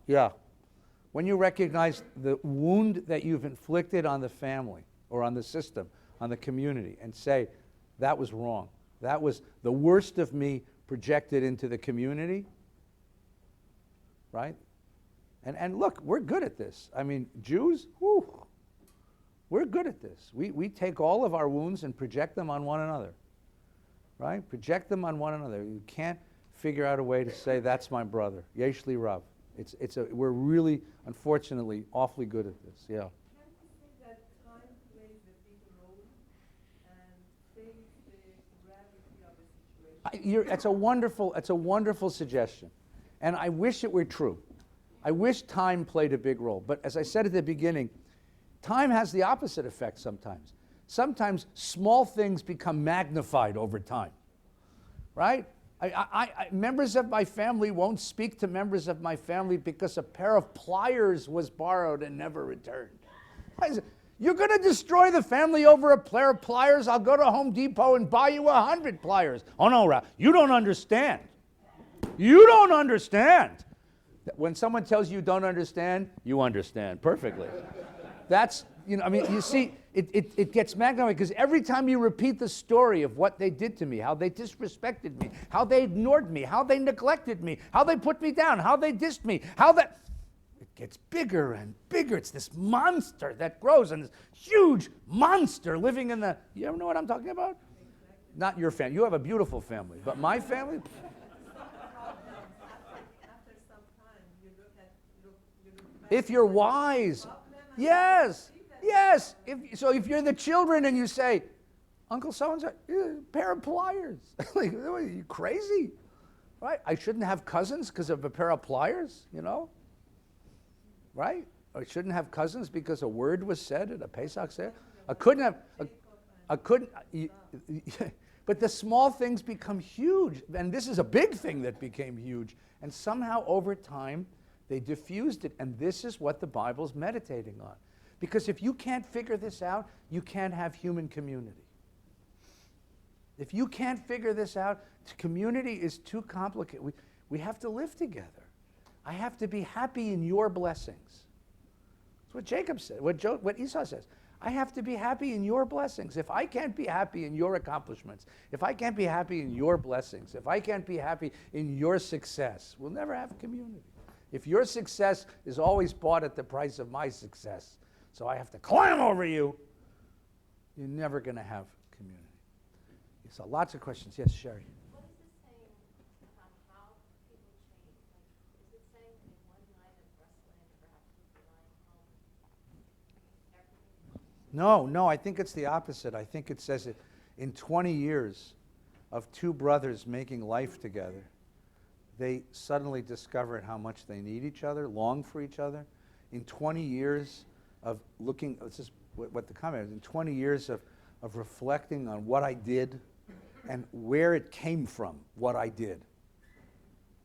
Yeah. When you recognize the wound that you've inflicted on the family or on the system, on the community, and say, that was wrong. That was the worst of me projected into the community, right? And look, we're good at this. I mean, Jews, whew, we're good at this. We take all of our wounds and project them on one another, right? Project them on one another. You can't figure out a way to say, that's my brother. Yeshli Rav. We're really, unfortunately, awfully good at this. Yeah. Can't you think that time plays a big role and saves the gravity of a situation? It's a wonderful suggestion, and I wish it were true. I wish time played a big role, but as I said at the beginning, time has the opposite effect sometimes. Sometimes small things become magnified over time, right? Members of my family won't speak to members of my family because a pair of pliers was borrowed and never returned. You're going to destroy the family over a pair of pliers? I'll go to Home Depot and buy you 100 pliers. Oh no, Ralph, you don't understand. You don't understand. When someone tells you don't understand, you understand perfectly. That's, you see, it gets magnified because every time you repeat the story of what they did to me, how they disrespected me, how they ignored me, how they neglected me, how they put me down, how they dissed me, it gets bigger and bigger. It's this monster that grows, and this huge monster living in you ever know what I'm talking about? Not your family. You have a beautiful family, but my family? After some time, you look back If you're wise, yes. If you're the children and you say, Uncle so-and-so, a pair of pliers. Like, are you crazy? Right? I shouldn't have cousins because of a pair of pliers, Right? I shouldn't have cousins because a word was said at a Pesach seder. But the small things become huge. And this is a big thing that became huge. And somehow over time, they diffused it. And this is what the Bible's meditating on. Because if you can't figure this out, you can't have human community. If you can't figure this out, community is too complicated. We have to live together. I have to be happy in your blessings. That's what Jacob said, what Esau says. I have to be happy in your blessings. If I can't be happy in your accomplishments, if I can't be happy in your blessings, if I can't be happy in your success, we'll never have community. If your success is always bought at the price of my success, so I have to climb over you, you're never going to have community. So lots of questions. Yes, Sherry. What is this saying about how people change? Like, is it saying in one night of wrestling, perhaps with the lion home, everything? No, I think it's the opposite. I think it says it in 20 years of two brothers making life together, they suddenly discovered how much they need each other, long for each other. In 20 years of looking, this is what the comment is, in 20 years of reflecting on what I did and where it came from, what I did,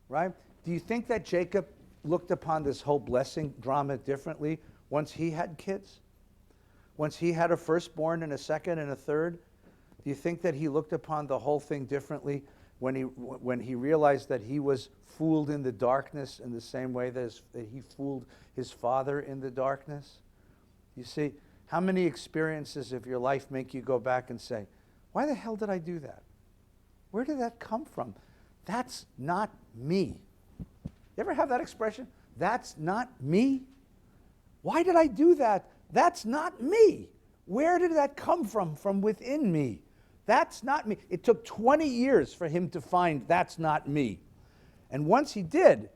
right? Do you think that Jacob looked upon this whole blessing drama differently once he had kids? Once he had a firstborn and a second and a third? Do you think that he looked upon the whole thing differently when he realized that he was fooled in the darkness in the same way that he fooled his father in the darkness? You see, how many experiences of your life make you go back and say, why the hell did I do that? Where did that come from? That's not me. You ever have that expression? That's not me. Why did I do that? That's not me. Where did that come from within me? That's not me. It took 20 years for him to find that's not me. And once he did,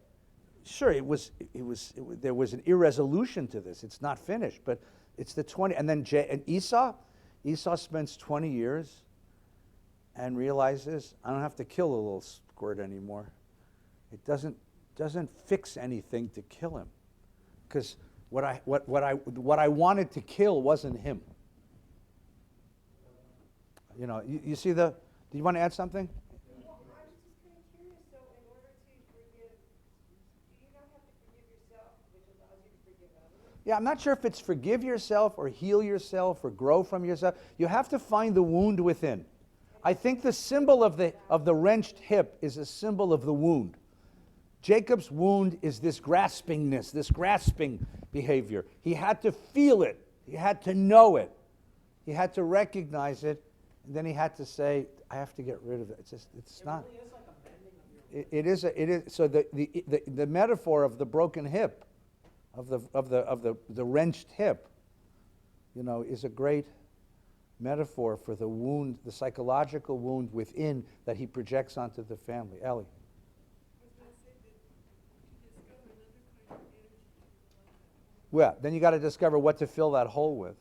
sure, there was an irresolution to this. It's not finished, but it's the 20. And then Esau spends 20 years and realizes, I don't have to kill a little squirt anymore. It doesn't fix anything to kill him, because what I wanted to kill wasn't him. You see do you want to add something? Well, I was just kind of curious, so in order to forgive, do you not have Yeah, I'm not sure if it's forgive yourself or heal yourself or grow from yourself. You have to find the wound within. I think the symbol of the wrenched hip is a symbol of the wound. Jacob's wound is this graspingness, this grasping behavior. He had to feel it. He had to know it. He had to recognize it. And then he had to say, I have to get rid of it. It's not. Really is like a bending of your It is. So the metaphor of the broken hip, of the wrenched hip, is a great metaphor for the wound, the psychological wound within that he projects onto the family. Ellie. Well, then you got to discover what to fill that hole with.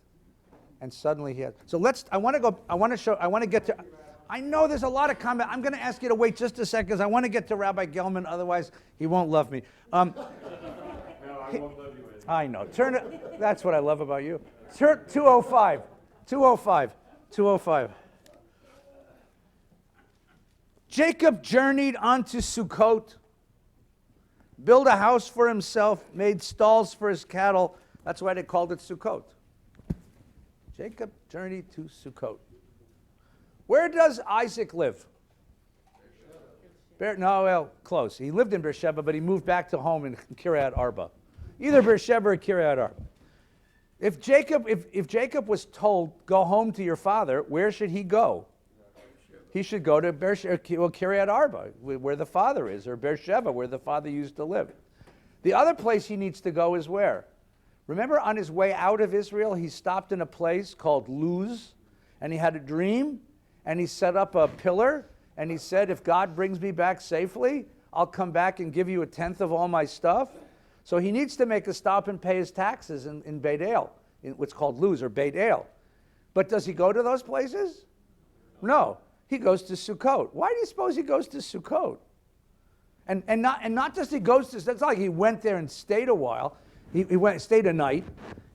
And suddenly he has. So I want to get to. I know there's a lot of comment. I'm going to ask you to wait just a second because I want to get to Rabbi Gelman. Otherwise, he won't love me. No, I won't love you anymore. I know. Turn it. That's what I love about you. Turn 205. 205. 205. Jacob journeyed onto Sukkot, built a house for himself, made stalls for his cattle. That's why they called it Sukkot. Jacob journeyed to Sukkot. Where does Isaac live? Close. He lived in Beersheba, but he moved back to home in Kiryat Arba. Either Beersheba or Kiryat Arba. If Jacob was told, go home to your father, where should he go? He should go to Kiryat Arba, where the father is, or Beersheba, where the father used to live. The other place he needs to go is where? Remember, on his way out of Israel, he stopped in a place called Luz, and he had a dream, and he set up a pillar, and he said, if God brings me back safely, I'll come back and give you 1/10 of all my stuff. So he needs to make a stop and pay his taxes in Beit El, in what's called Luz, or Beit El. But does he go to those places? No. He goes to Sukkot. Why do you suppose he goes to Sukkot? And not just he goes to, it's not like he went there and stayed a while. He stayed a night.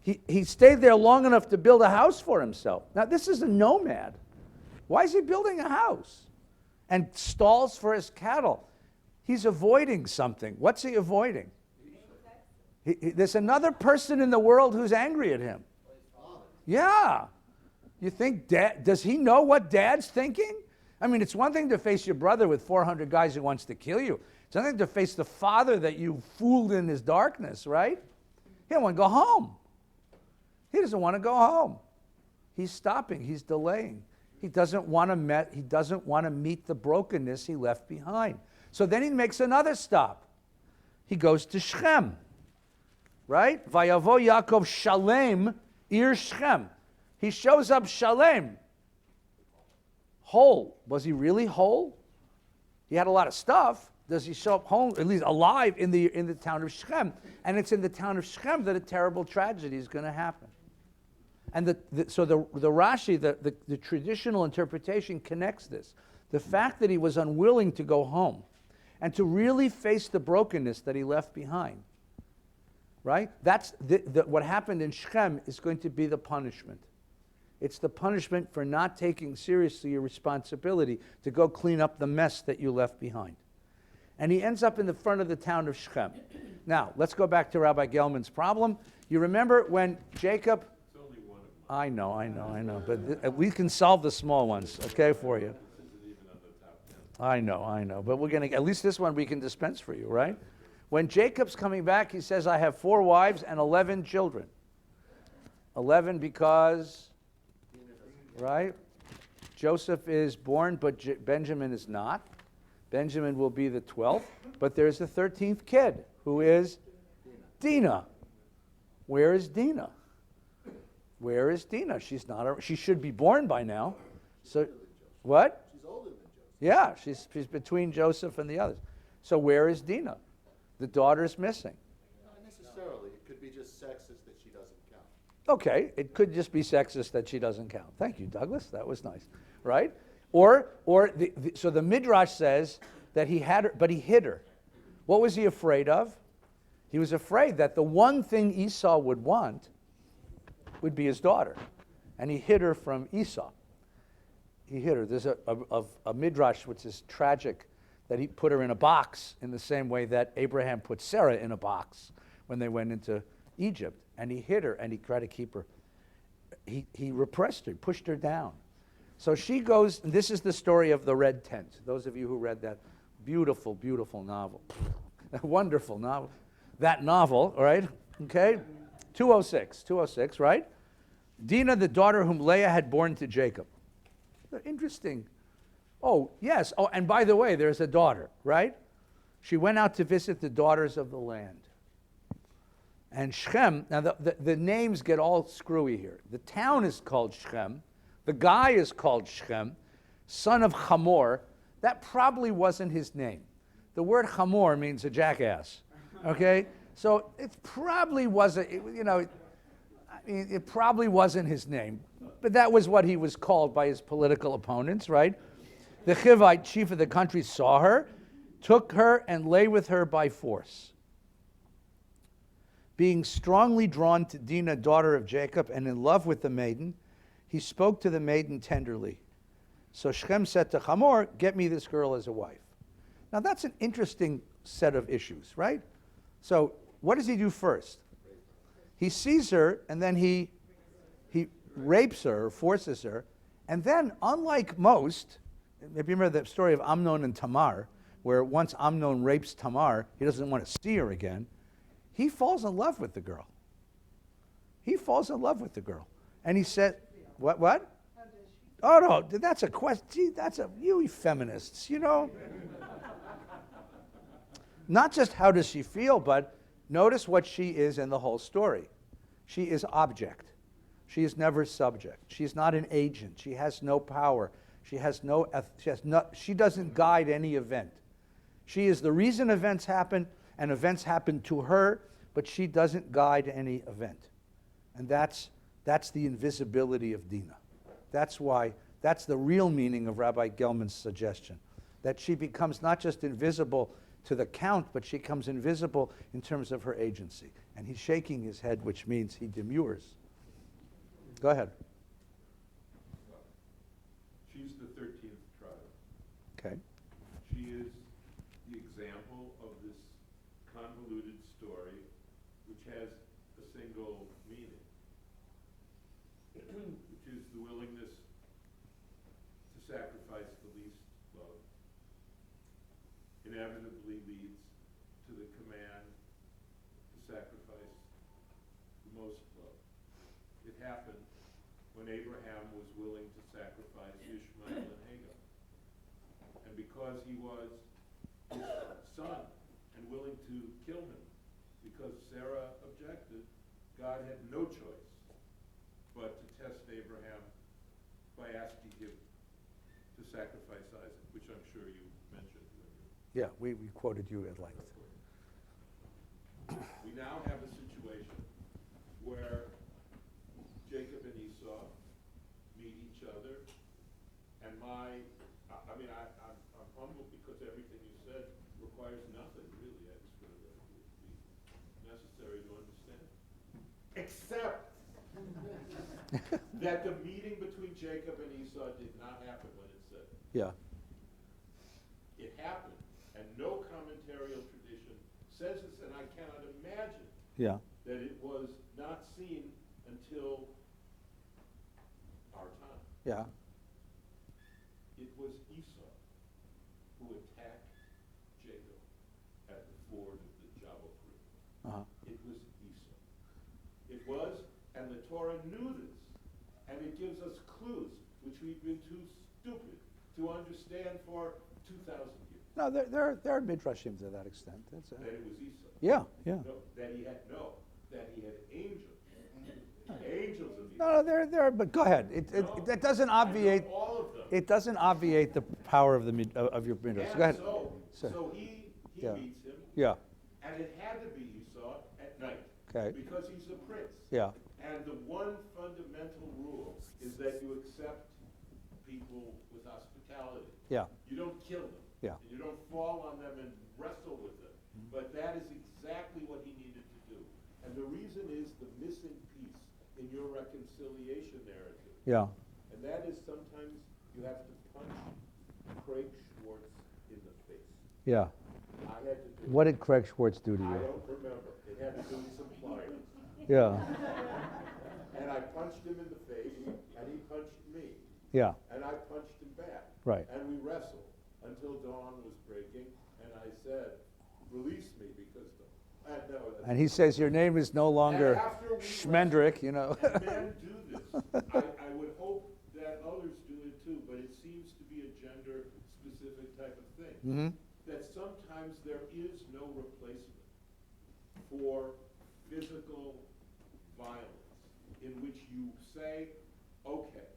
He stayed there long enough to build a house for himself. Now, this is a nomad. Why is he building a house? And stalls for his cattle. He's avoiding something. What's he avoiding? There's another person in the world who's angry at him. Yeah. You think does he know what dad's thinking? I mean, it's one thing to face your brother with 400 guys who wants to kill you. It's another thing to face the father that you fooled in his darkness, right? He don't want to go home. He doesn't want to go home. He's stopping. He's delaying. He doesn't want to meet the brokenness he left behind. So then he makes another stop. He goes to Shechem, right? Vayavo Yaakov Shalem ir Shechem. He shows up Shalem, whole. Was he really whole? He had a lot of stuff. Does he show up whole, at least alive, in the town of Shechem? And it's in the town of Shechem that a terrible tragedy is going to happen. And so the Rashi, the traditional interpretation connects this. The fact that he was unwilling to go home and to really face the brokenness that he left behind, right? That's what happened in Shechem is going to be the punishment. It's the punishment for not taking seriously your responsibility to go clean up the mess that you left behind. And he ends up in the front of the town of Shechem. Now, let's go back to Rabbi Gelman's problem. You remember when Jacob... It's only one of them. I know. But we can solve the small ones, okay, for you. This isn't even on the top 10. I know. But we're going to... At least this one we can dispense for you, right? When Jacob's coming back, he says, I have 4 wives and 11 children. 11 because... Right? Joseph is born, but Benjamin is not. Benjamin will be the 12th, but there's a 13th kid, who is Dinah. Where is Dinah? Where is Dinah? She should be born by now. So, what? She's older than Joseph. Yeah, she's between Joseph and the others. So where is Dinah? The daughter's missing. Not necessarily. It could be just sexist that she doesn't count. Okay, it could just be sexist that she doesn't count. Thank you, Douglas. That was nice, right? So the Midrash says that he had her, but he hid her. What was he afraid of? He was afraid that the one thing Esau would want would be his daughter, and he hid her from Esau. He hid her. There's a Midrash which is tragic, that he put her in a box in the same way that Abraham put Sarah in a box when they went into Egypt. and he hit her, and he tried to keep her. He repressed her, pushed her down. So she goes, and this is the story of the red tent. Those of you who read that beautiful, beautiful novel. A wonderful novel. That novel, all right, okay? 206, right? Dinah, the daughter whom Leah had borne to Jacob. Interesting. Oh, yes. Oh, and by the way, there's a daughter, right? She went out to visit the daughters of the land. And Shechem, now the names get all screwy here. The town is called Shechem. The guy is called Shechem, son of Hamor. That probably wasn't his name. The word Hamor means a jackass, okay? So it probably wasn't, it probably wasn't his name. But that was what he was called by his political opponents, right? The Hivite chief of the country saw her, took her, and lay with her by force. Being strongly drawn to Dinah, daughter of Jacob, and in love with the maiden, he spoke to the maiden tenderly. So Shechem said to Hamor, get me this girl as a wife. Now that's an interesting set of issues, right? So what does he do first? He sees her, and then he rapes her, or forces her, and then, unlike most, if you remember the story of Amnon and Tamar, where once Amnon rapes Tamar, he doesn't want to see her again, he falls in love with the girl. He falls in love with the girl. And he said, what? Oh, no, that's a question. Gee, you feminists, Not just how does she feel, but notice what she is in the whole story. She is object. She is never subject. She's not an agent. She has no power. She doesn't guide any event. She is the reason events happen, and events happen to her, but she doesn't guide any event. And that's the invisibility of Dinah. That's the real meaning of Rabbi Gelman's suggestion, that she becomes not just invisible to the count, but she becomes invisible in terms of her agency. And he's shaking his head, which means he demurs. Go ahead. She's the 13th tribe. Okay. She is the example of this convoluted story which has a single meaning, which is the willingness to sacrifice the least love inevitably leads to the command to sacrifice the most love. It happened when Abraham was willing to sacrifice Ishmael and Hagar. And because he was his son and willing to kill him, because Sarah objected, God had no choice but to test Abraham by asking him to sacrifice Isaac, which I'm sure you mentioned. Yeah, we quoted you at length. We now have a situation where Jacob and Esau meet each other, and I'm humbled because everything you said requires nothing really extra that would be necessary to understand, except that the meeting between Jacob and Esau did not happen when it said. Yeah. It happened, and no commentarial tradition says this, and I cannot imagine Yeah. that it was not seen until our time. Yeah. It was Esau who attacked Jacob at the ford of the Jabbok River. Uh-huh. It was Esau. It was, and the Torah knew this, and it gives us clues which we've been too stupid to understand for 2,000 years. No, there are midrashim to that extent. That's That it was Esau. Yeah, yeah. No, that he had angels. Angels of Esau. No, there. But go ahead. That doesn't obviate. I know all of them. It doesn't obviate the power of of your midrash. And Go ahead. So he Yeah. meets him, Yeah. and it had to be Esau at night. Okay. Because he's a prince. Yeah. And the one fundamental rule is that you accept people with hospitality. Yeah. You don't kill them. Yeah. And you don't fall on them and wrestle with them. But that is exactly what he needed to do. And the reason is the missing piece in your reconciliation narrative. Yeah. And that is sometimes you have to punch Craig Schwartz in the face. Yeah. I had to do What it. did Craig Schwartz do to I you? don't remember. It had to do with some pliers. Yeah. And I punched him in the face, and he punched me. Yeah. And I punched him back. Right. And we wrestled until dawn was breaking, and I said, release me because And he says, your name is no longer and after we Schmendrick, you know. and men do this. I would hope that others do it too, but it seems to be a gender-specific type of thing. Mm-hmm. That sometimes there is no replacement for physical violence in which you say, okay,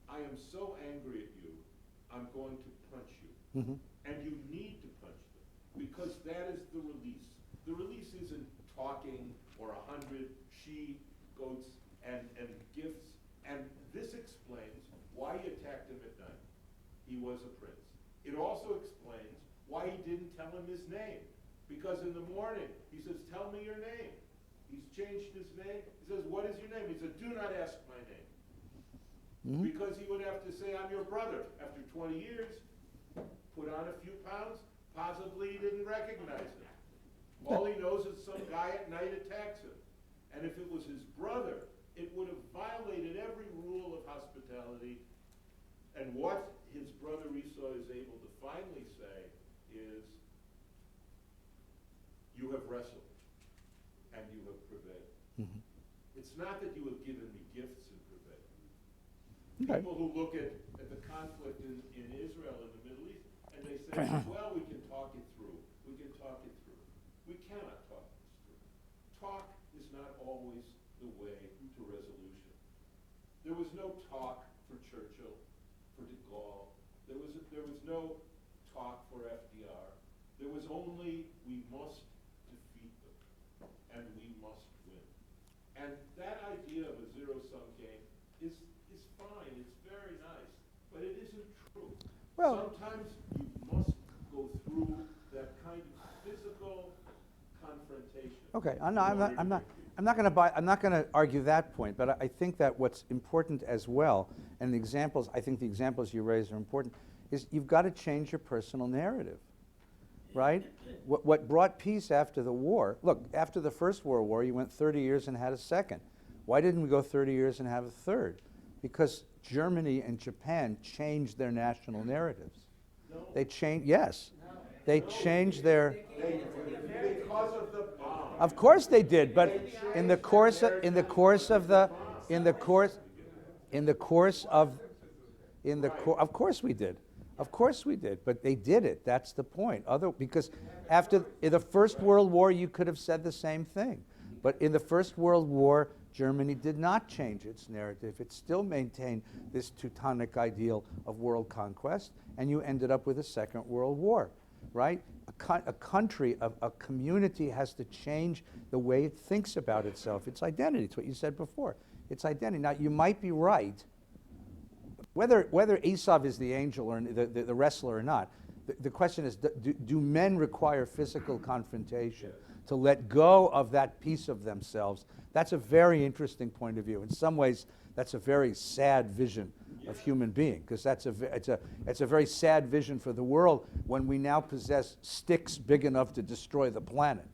I am so angry at you, I'm going to punch you. Mm-hmm. And you need to punch them, because that is the release. The release isn't talking or 100 she-goats and gifts. And this explains why he attacked him at night. He was a prince. It also explains why he didn't tell him his name. Because in the morning, he says, tell me your name. He's changed his name. He says, what is your name? He said, do not ask my name. Mm-hmm. Because he would have to say, I'm your brother. After 20 years, put on a few pounds, possibly he didn't recognize him. All he knows is some guy at night attacks him. And if it was his brother, it would have violated every rule of hospitality. And what his brother Esau is able to finally say is, you have wrestled, and you have prevailed. Mm-hmm. It's not that you have given me gifts and prevailed. Okay. People who look at the conflict in Israel and the Middle East, and they say, well, we can talk it through. We can talk it through. We cannot talk this through. Talk is not always the way to resolution. There was no talk for Churchill, for de Gaulle. There was no talk for FDR. There was only, we must defeat them, and we must win. And that idea of a zero-sum game is fine, it's very nice, but it isn't true. Well, sometimes you must go through that kind of physical confrontation. okay, I'm not going to argue that point, but I think that what's important as well, and I think the examples you raise are important, is you've got to change your personal narrative, right? What brought peace after the war, look, after the First World War, you went 30 years and had a second. Why didn't we go 30 years and have a third? Because Germany and Japan changed their national narratives. No. They changed, yes. They changed their... Because of the bomb. Of course they did, but of course we did. Of course we did, but they did it. That's the point. Because after in the First World War, you could have said the same thing. But in the First World War, Germany did not change its narrative. It still maintained this Teutonic ideal of world conquest, and you ended up with a Second World War, right? A country, a community has to change the way it thinks about itself, its identity. It's what you said before. Its identity. Now, you might be right. Whether Esau is the angel or the wrestler or not, the question is, do men require physical confrontation to let go of that piece of themselves? That's a very interesting point of view. In some ways, that's a very sad vision of human being, because it's a very sad vision for the world when we now possess sticks big enough to destroy the planet.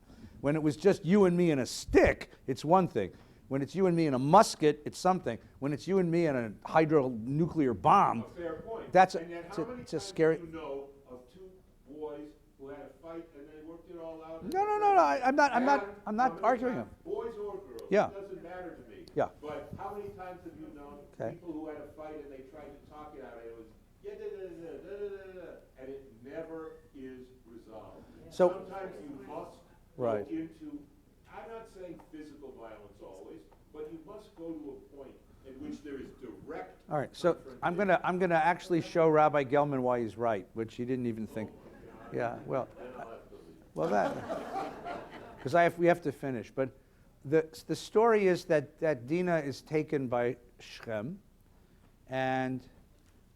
When it was just you and me and a stick, it's one thing. When it's you and me and a musket, it's something. When it's you and me and a hydronuclear bomb, A fair point. That's and yet how many it's a times scary. do you know of two boys who had a fight and they worked it all out? No. I'm not arguing them. Boys or girls. Yeah. It doesn't matter to me. Yeah. But how many times have you known people who had a fight and they tried to talk it out? And it was and it never is resolved. So- sometimes you must Right. go into. I'm not saying physical violence always, but you must go to a point in which there is direct. All right, so I'm gonna actually show Rabbi Gelman why he's right, which he didn't even think. Yeah, well, that because we have to finish. But the story is that Dinah is taken by Shechem, and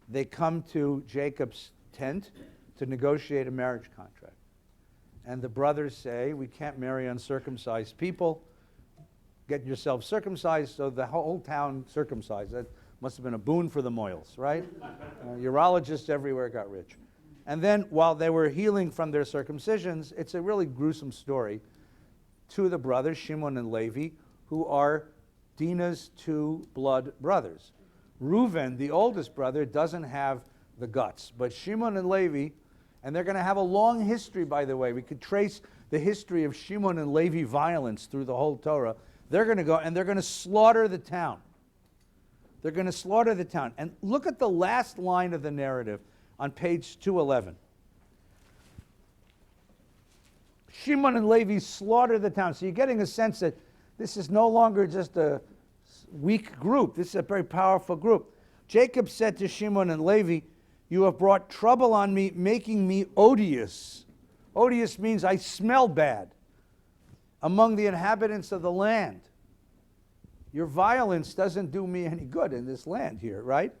they come to Jacob's tent to negotiate a marriage contract. And the brothers say, we can't marry uncircumcised people. Get yourself circumcised, so the whole town circumcised. That must have been a boon for the Moyles, right? Urologists everywhere got rich. And then while they were healing from their circumcisions, it's a really gruesome story. Two of the brothers, Shimon and Levi, who are Dinah's two blood brothers. Reuben, the oldest brother, doesn't have the guts, but Shimon and Levi, and they're going to have a long history, by the way. We could trace the history of Shimon and Levi violence through the whole Torah. They're going to go and they're going to slaughter the town. They're going to slaughter the town. And look at the last line of the narrative on page 211. Shimon and Levi slaughter the town. So you're getting a sense that this is no longer just a weak group. This is a very powerful group. Jacob said to Shimon and Levi, "You have brought trouble on me, making me odious." Odious means I smell bad among the inhabitants of the land. Your violence doesn't do me any good in this land here, right?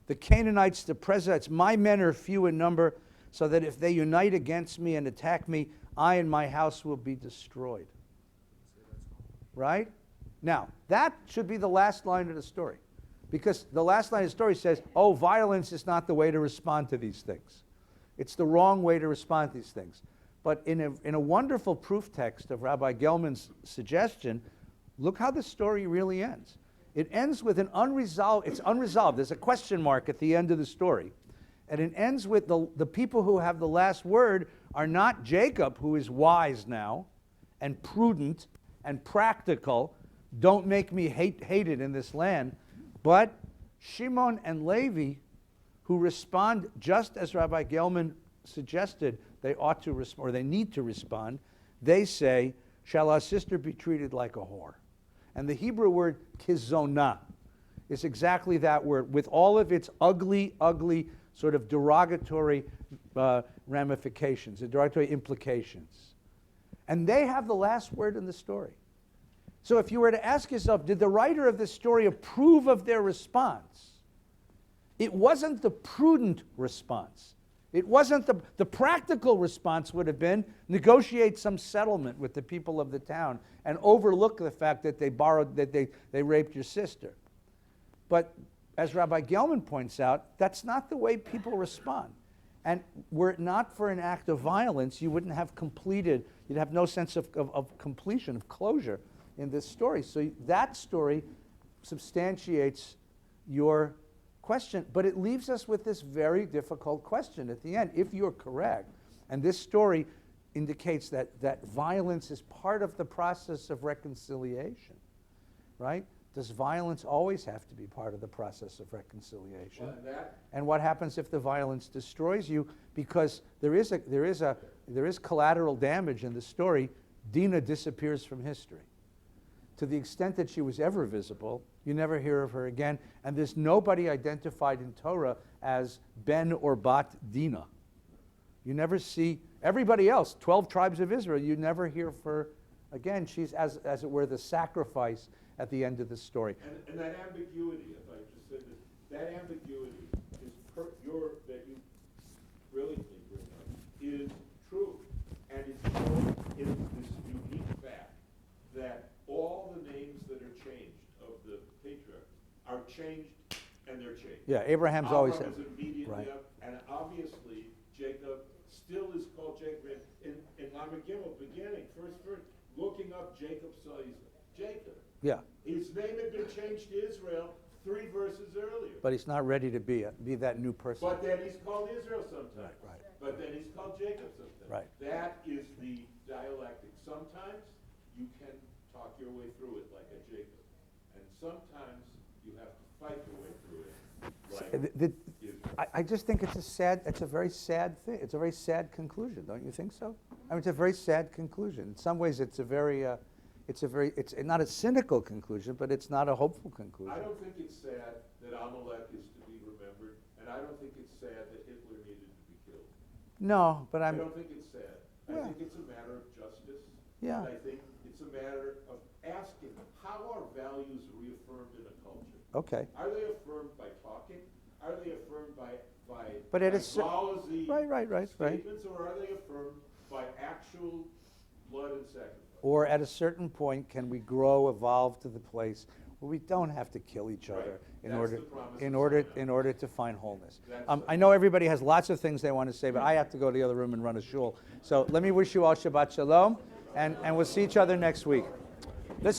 The Canaanites, the Perizzites, my men are few in number, so that if they unite against me and attack me, I and my house will be destroyed. Right? Now, that should be the last line of the story. Because the last line of the story says, oh, violence is not the way to respond to these things. It's the wrong way to respond to these things. But in a wonderful proof text of Rabbi Gelman's suggestion, look how the story really ends. It ends with an unresolved, it's unresolved. There's a question mark at the end of the story. And it ends with the people who have the last word are not Jacob, who is wise now, and prudent, and practical, don't make me hated in this land, but Shimon and Levi, who respond just as Rabbi Gelman suggested they ought to respond, or they need to respond. They say, shall our sister be treated like a whore? And the Hebrew word kizonah is exactly that word, with all of its ugly, ugly sort of derogatory ramifications, derogatory implications. And they have the last word in the story. So if you were to ask yourself, did the writer of this story approve of their response? It wasn't the prudent response. It wasn't the practical response would have been negotiate some settlement with the people of the town and overlook the fact that they raped your sister. But as Rabbi Gelman points out, that's not the way people respond. And were it not for an act of violence, you wouldn't have completed, you'd have no sense of completion, of closure in this story. So that story substantiates your question, but it leaves us with this very difficult question at the end. If you're correct, and this story indicates that violence is part of the process of reconciliation, right? Does violence always have to be part of the process of reconciliation? Well, and what happens if the violence destroys you? Because there is collateral damage in the story. Dinah disappears from history. To the extent that she was ever visible, you never hear of her again, and there's nobody identified in Torah as Ben or Bat Dinah. You never see everybody else, 12 tribes of Israel, you never hear of her again. She's, as it were, the sacrifice at the end of the story. And that ambiguity, if I just said this, that ambiguity is that you brilliantly bring up, is true. And it's this unique fact that all the names that are changed of the patriarchs are changed, and they're changed. Yeah, Abraham's always Abraham is immediately right. up, and obviously Jacob still is called Jacob. In Lamed Gimel, beginning, first verse, looking up Jacob saw Jacob. Yeah. His name had been changed to Israel 3 verses earlier. But he's not ready to be that new person. But then he's called Israel sometimes. Right. But then he's called Jacob sometimes. Right. That is the dialectic. Sometimes you can talk your way through it like a Jacob. And sometimes you have to fight your way through it like Israel. I just think it's a very sad thing. It's a very sad conclusion, don't you think so? I mean, it's a very sad conclusion. In some ways, it's not a cynical conclusion, but it's not a hopeful conclusion. I don't think it's sad that Amalek is to be remembered, and I don't think it's sad that Hitler needed to be killed. No, but I don't think it's sad. Yeah. I think it's a matter of justice. Yeah. And I think it's a matter of asking, how are values reaffirmed in a culture? Okay. Are they affirmed by talking? Are they affirmed by But it is policy right. statements, or are they affirmed by actual blood and sacrifice? Or at a certain point, can we grow, evolve to the place where we don't have to kill each other in order to find wholeness? I know everybody has lots of things they want to say, but I have to go to the other room and run a shul. So let me wish you all Shabbat Shalom, and we'll see each other next week. Let's